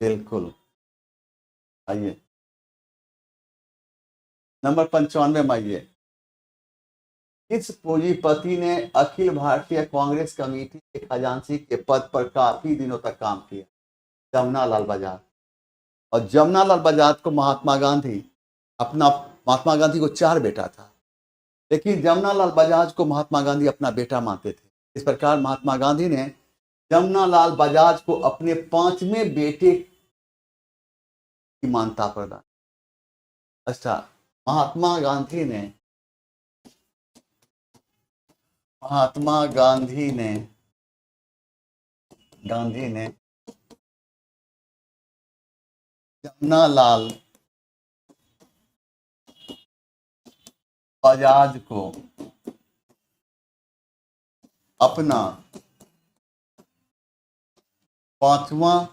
बिल्कुल। आइए नंबर 95 में आइए। इस पूंजीपति ने अखिल भारतीय कांग्रेस कमेटी के खजांची के पद पर काफी दिनों तक काम किया? जमनालाल बजाज। और जमनालाल बजाज को महात्मा गांधी को 4 बेटा था, लेकिन जमनालाल बजाज को महात्मा गांधी अपना बेटा मानते थे। इस प्रकार महात्मा गांधी ने जमनालाल बजाज को अपने 5वें बेटे की मान्यता प्रदान। अच्छा, महात्मा गांधी ने जमनालाल बजाज को अपना 5वां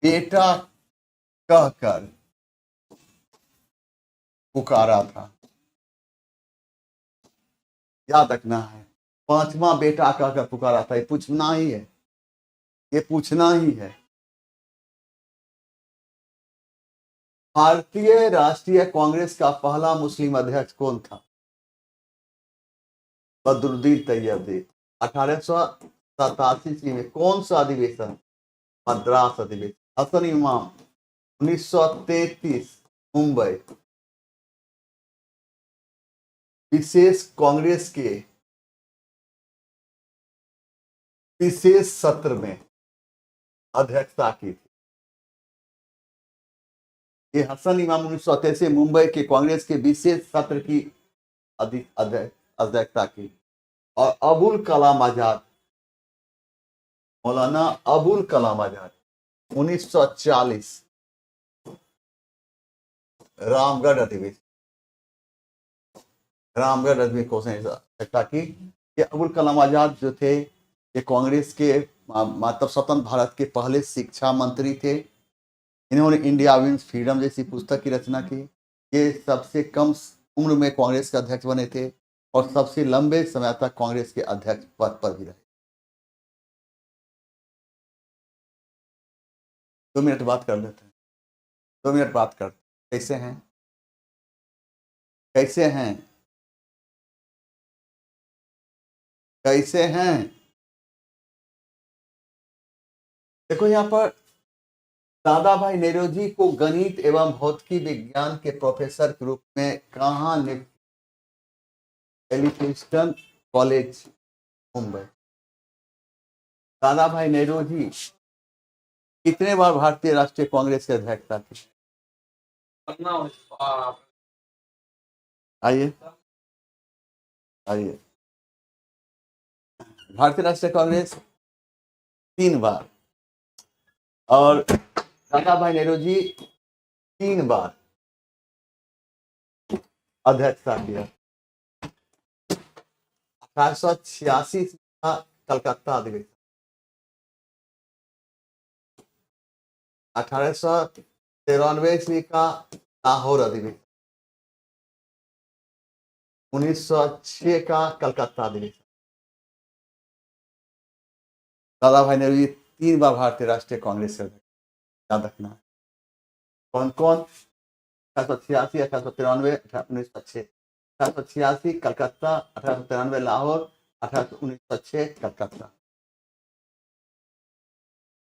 बेटा कहकर पुकारा था। याद रखना है, 5वां बेटा कहकर पुकारा था। ये पूछना ही है, ये पूछना ही है। भारतीय राष्ट्रीय कांग्रेस का पहला मुस्लिम अध्यक्ष कौन था? बदरुद्दीन तैयबी। 1887 में कौन सा अधिवेशन? मद्रास अधिवेशन। हसन इमाम 1933 मुंबई। विशेष कांग्रेस के विशेष सत्र में अध्यक्षता की थी। ये हसन इमाम 1988 मुंबई के कांग्रेस के विशेष सत्र की अध्यक्षता की। और अबुल कलाम आजाद, मौलाना अबुल कलाम आजाद 1940 रामगढ़ अधिवेशन, रामगढ़ अधिवेशन अध्यक्षता की। ये अबुल कलाम आजाद जो थे ये कांग्रेस के मतलब स्वतंत्र भारत के पहले शिक्षा मंत्री थे। इन्होंने इंडिया विंस फ्रीडम जैसी पुस्तक की रचना की। ये सबसे कम उम्र में कांग्रेस के अध्यक्ष बने थे और सबसे लंबे समय तक कांग्रेस के अध्यक्ष पद पर भी रहे। 2 मिनट बात कर लेते हैं, 2 मिनट बात कर। कैसे हैं, कैसे हैं, कैसे हैं? देखो यहाँ पर दादा भाई नेहरूजी को गणित एवं भौतिकी विज्ञान के प्रोफेसर के रूप में कहाँ नियुक्त? Elphinstone college Mumbai. दादा भाई नेहरूजी कितने बार भारतीय राष्ट्रीय कांग्रेस के अध्यक्ष थे? आइए आइए, भारतीय राष्ट्रीय कांग्रेस 3 बार और दादा भाई नेहरूजी 3 बार अध्यक्षता किया। 1886 का कलकत्ता अधिवेशन, 1893 ईस्वी का लाहौर अधिवेशन, 1906 का कलकत्ता अधिवेशन। दादा भाई नेहरू जी 3 बार भारतीय राष्ट्रीय कांग्रेस के अध्यक्ष, याद रखना। कौन कौन? 1886, 1893, 1906। 1886 कलकत्ता, 1893 लाहौर, 1906 कलकत्ता।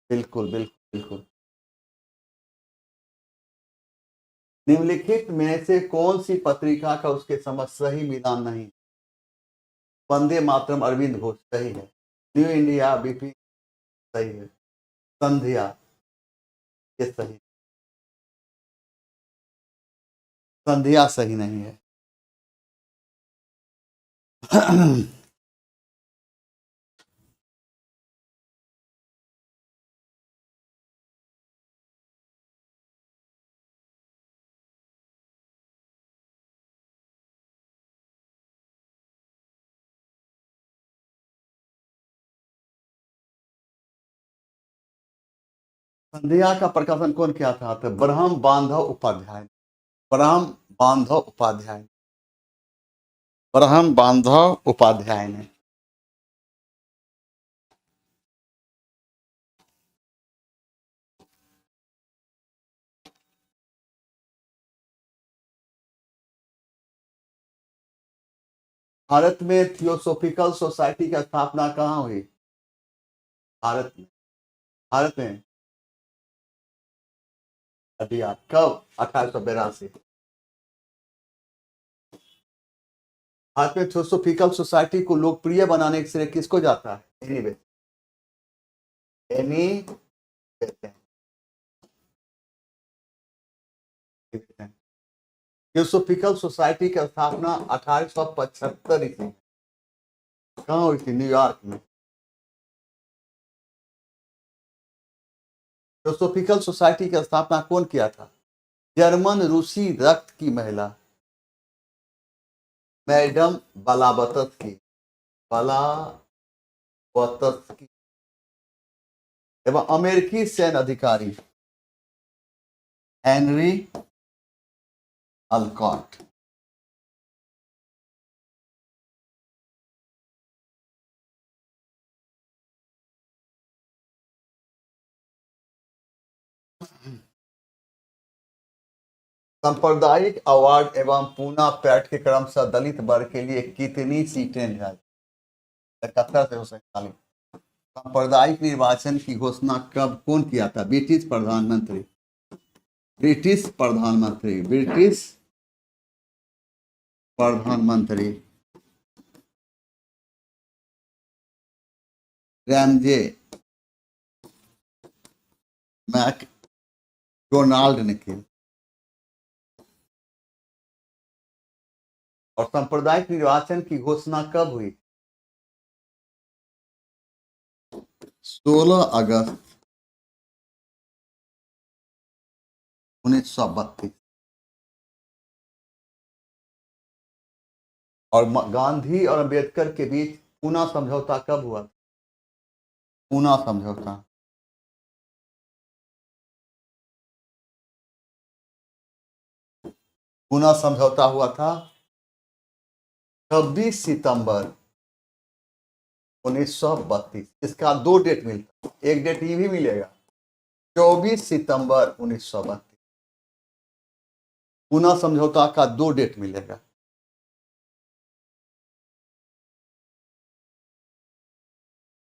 बिल्कुल बिल्कुल बिल्कुल। निम्नलिखित में से कौन सी पत्रिका का उसके समझ सही मिलान नहीं? वंदे मातरम अरविंद घोष सही है, न्यू इंडिया बीपी सही है, संध्या ये सही, संध्या सही नहीं है। संध्या का प्रकाशन कौन किया था? तो ब्रह्म बांधव उपाध्याय, ब्रह्म बांधव उपाध्याय, ब्रह्म बांधव उपाध्याय ने। भारत में थियोसोफिकल सोसाइटी की स्थापना कहाँ हुई? भारत में, भारत में अभियान कब? 1882। भारत में थियोसोफिकल सोसाइटी को लोकप्रिय बनाने के श्रेय किसको जाता है? एनी थियोसोफिकल सोसाइटी की स्थापना 1875 ईस्वी कहाँ हुई थी? न्यूयॉर्क में। थियोसोफिकल सोसाइटी की स्थापना कौन किया था? जर्मन रूसी रक्त की महिला मैडम ब्लावत्स्की, ब्लावत्स्की एवं अमेरिकी सैन्य अधिकारी हेनरी अल्कॉट। सांप्रदायिक अवार्ड एवं पूना पाठ्यक्रम से दलित वर्ग के लिए कितनी सीटें निर्धारित? 71 से 47। सांप्रदायिक निर्वाचन की घोषणा कब कौन किया था? ब्रिटिश प्रधानमंत्री, ब्रिटिश प्रधानमंत्री, ब्रिटिश प्रधानमंत्री रैमजे मैकडोनाल्ड ने किया। और सांप्रदायिक निर्वाचन की घोषणा कब हुई? 16 अगस्त 1932। और गांधी और अंबेडकर के बीच पूना समझौता कब हुआ? पूना समझौता पूना समझौता हुआ था 26 सितंबर 1932। इसका 2 डेट मिलता, एक डेट ये भी मिलेगा 24 सितंबर 1932। पूना समझौता का 2 डेट मिलेगा।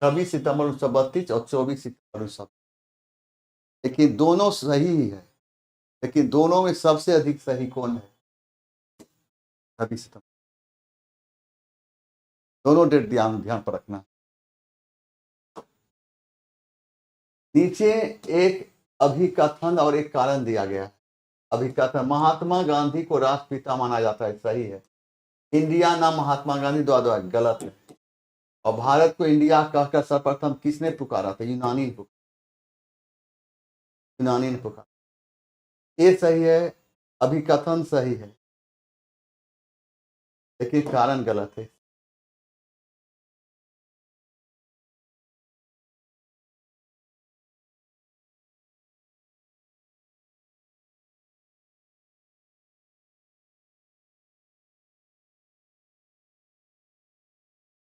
छब्बीस सितंबर 1932 और 24 सितंबर 1932। लेकिन दोनों सही ही है, लेकिन दोनों में सबसे अधिक सही कौन है? 26 सितंबर। दोनों डेट ध्यान ध्यान पर रखना। नीचे एक अभिकथन और एक कारण दिया गया है। अभिकथन, महात्मा गांधी को राष्ट्रपिता माना जाता है, सही है। इंडिया नाम महात्मा गांधी द्वारा, गलत है। और भारत को इंडिया कहकर सर्वप्रथम किसने पुकारा था? यूनानी ने पुकारा। ये सही है, अभिकथन सही है, लेकिन कारण गलत है।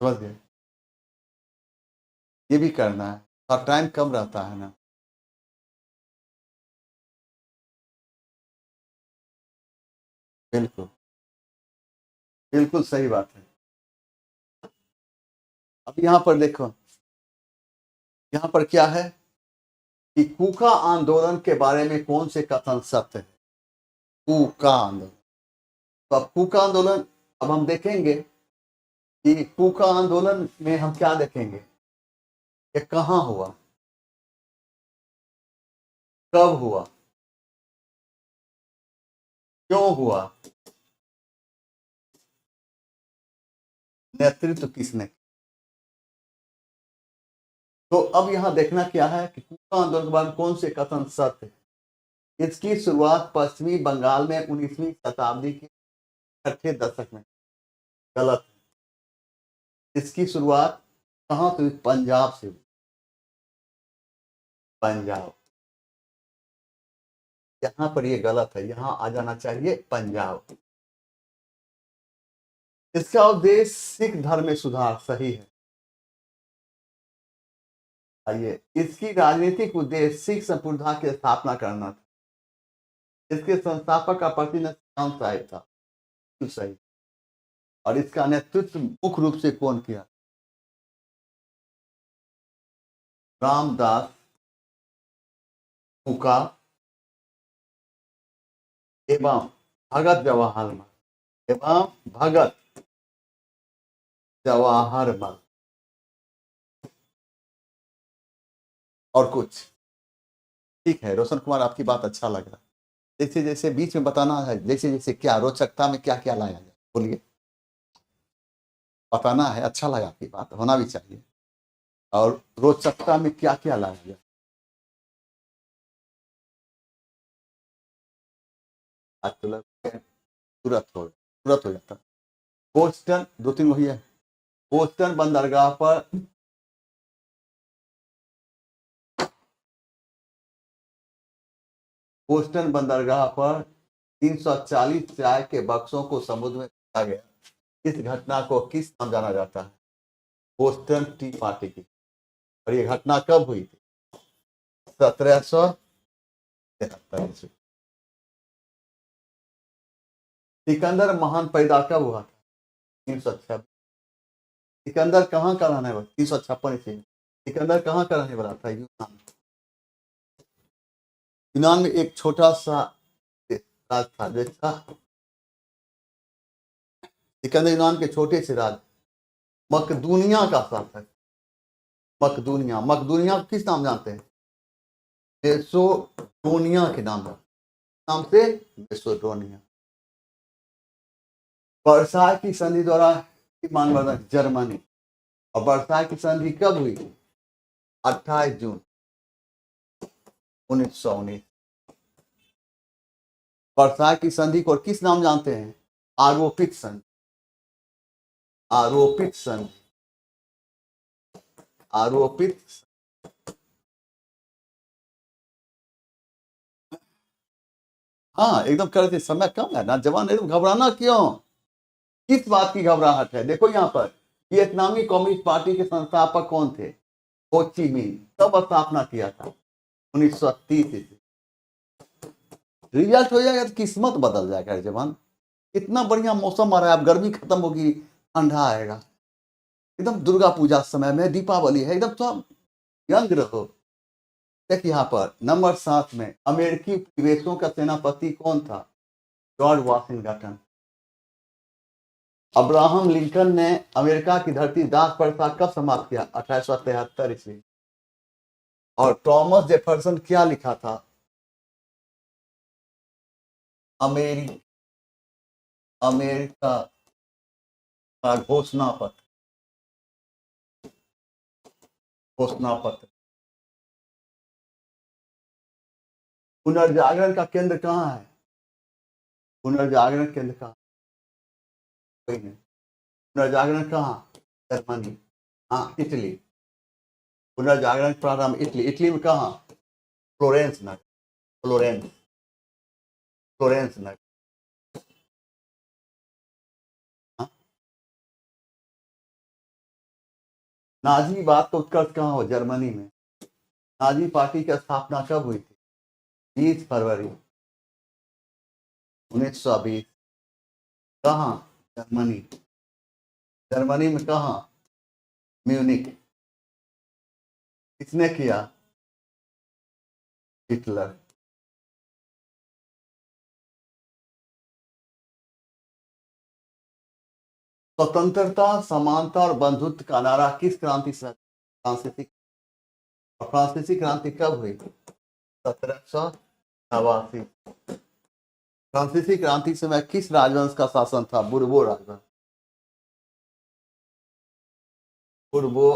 समझ गए? ये भी करना है और टाइम कम रहता है ना। बिल्कुल बिल्कुल सही बात है। अब यहां पर देखो, यहां पर क्या है कि कूका आंदोलन के बारे में कौन से कथन सत्य है? कूका आंदोलन। तो अब कूका आंदोलन, अब हम देखेंगे कि कूका आंदोलन में हम क्या देखेंगे, ये कहां हुआ, कब हुआ, क्यों हुआ, नेतृत्व किसने। तो अब यहां देखना क्या है कि कूका आंदोलन के बारे में कौन से कथन सत्य है। इसकी शुरुआत पश्चिमी बंगाल में 19वीं शताब्दी के छठे दशक में, गलत है। इसकी शुरुआत कहां से हुई? पंजाब से हुई। पंजाब, यहां पर ये गलत है, यहां आ जाना चाहिए पंजाब। इसका उद्देश्य सिख धर्म में सुधार, सही है। आइए, इसकी राजनीतिक उद्देश्य सिख संप्रदाय की स्थापना करना था। इसके संस्थापक का प्रतिनिधि खान साहिब था, सही। और इसका नेतृत्व मुख्य रूप से कौन किया? रामदास फूका एवं भगत जवाहरलाल, एवं भगत जवाहरलाल। और कुछ? ठीक है रोशन कुमार, आपकी बात अच्छा लग रहा है। जैसे जैसे बीच में बताना है, जैसे जैसे क्या रोचकता में क्या क्या लाया जाए, बोलिए। बताना है, अच्छा लगा, आपकी बात होना भी चाहिए। और रोचकता में क्या क्या लाया जाए। आज तो तुरंत हो जाता। बोस्टन, 2-3 वही है। बोस्टन बंदरगाह पर बोस्टन बंदरगाह पर 340 चाय के बक्सों को समुद्र में फेंका गया। इस घटना को किस नाम जाना जाता है? बोस्टन टी पार्टी की। और ये घटना कब हुई थी? 1773 ईस्वी। सिकंदर महान पैदा कब हुआ था? 356। सिकंदर कहाँ का रहने वाला? 356 ईस्वी। सिकंदर कहाँ का रहने वाला था? यूनान। यूनान में एक छोटा सा राज था जैसा सिकंदर यूनान के छोटे से राज मकदूनिया का शासक। मकदूनिया, मकदूनिया को किस नाम जानते हैं? मेसोपोटामिया के नाम से, मेसोपोटामिया। वर्साय की संधि द्वारा मानवर्धन जर्मनी। और वर्साय की संधि कब हुई? 28 जून 1919। वर्साय की संधि को किस नाम जानते हैं? आरोपित संधि। आरोपित संधि। आरोपित। हाँ एकदम कर थे, समय कम है ना जवान, एकदम घबराना क्यों? किस बात की घबराहट है? देखो यहाँ पर वियतनामी कम्युनिस्ट पार्टी के संस्थापक कौन थे? हो ची मिन। तब स्थापना किया था 1930 से। रिजल्ट हो जाएगा तो किस्मत बदल जाएगा जवान। इतना बढ़िया मौसम आ रहा है, अब गर्मी खत्म होगी, ठंडा आएगा, एकदम दुर्गा पूजा समय में, दीपावली है, एकदम सब यंग रहो। देख यहाँ पर नंबर 7 में अमेरिकी उपनिवेशों का सेनापति कौन था? George Washington. अब्राहम लिंकन ने अमेरिका की धरती दास प्रथा कब समाप्त किया? 1873 ईस्वी। और थॉमस जेफरसन क्या लिखा था? अमेरिका का घोषणा पत्र। घोषणा पत्र। पुनर्जागरण का केंद्र कहाँ है? पुनर्जागरण केंद्र कहाँ? पुनर्जागरण कहाँ? जर्मनी। हाँ इटली। पुनर्जागरण प्रारंभ इटली। इटली में कहाँ? फ्लोरेंस नगर। फ्लोरेंस नगर। हाँ? नाजीवाद का उत्कर्ष कहाँ हो? जर्मनी में। नाजी पार्टी की स्थापना कब हुई थी? 20 फरवरी 1920। कहाँ? जर्मनी। जर्मनी में कहाँ? म्यूनिक। किसने किया? हिटलर। स्वतंत्रता, समानता और बंधुत्व का नारा किस क्रांति से? फ्रांसीसी क्रांति कब हुई? 1789। फ्रांसीसी क्रांति समय किस राजवंश का शासन था? बुर्बो राजवंश। बुर्बो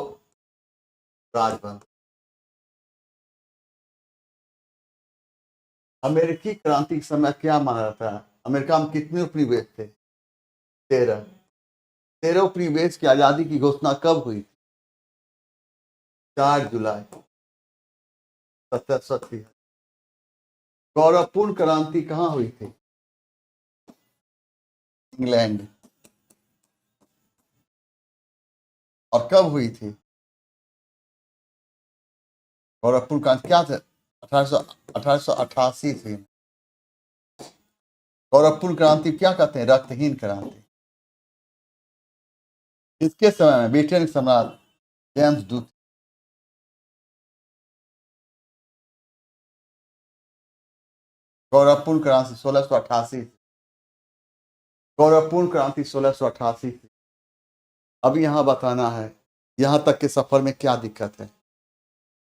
राजवंश। अमेरिकी क्रांति के समय क्या माना जाता है? अमेरिका में कितने उपनिवेश थे? 13। 13 उपनिवेश की आजादी की घोषणा कब हुई? 4 जुलाई 1770। गौरवपूर्ण क्रांति कहाँ हुई थी? इंग्लैंड। और कब हुई थी? गौरवपूर्ण क्रांति क्या था? 1888 थी। गौरवपूर्ण क्रांति क्या कहते हैं? रक्तहीन क्रांति। इसके समय में ब्रिटेन सम्राट जेम्स दूत। गौरवपूर्ण क्रांति 1688। गौरवपूर्ण क्रांति 1688। अब यहाँ बताना है यहाँ तक के सफर में क्या दिक्कत है।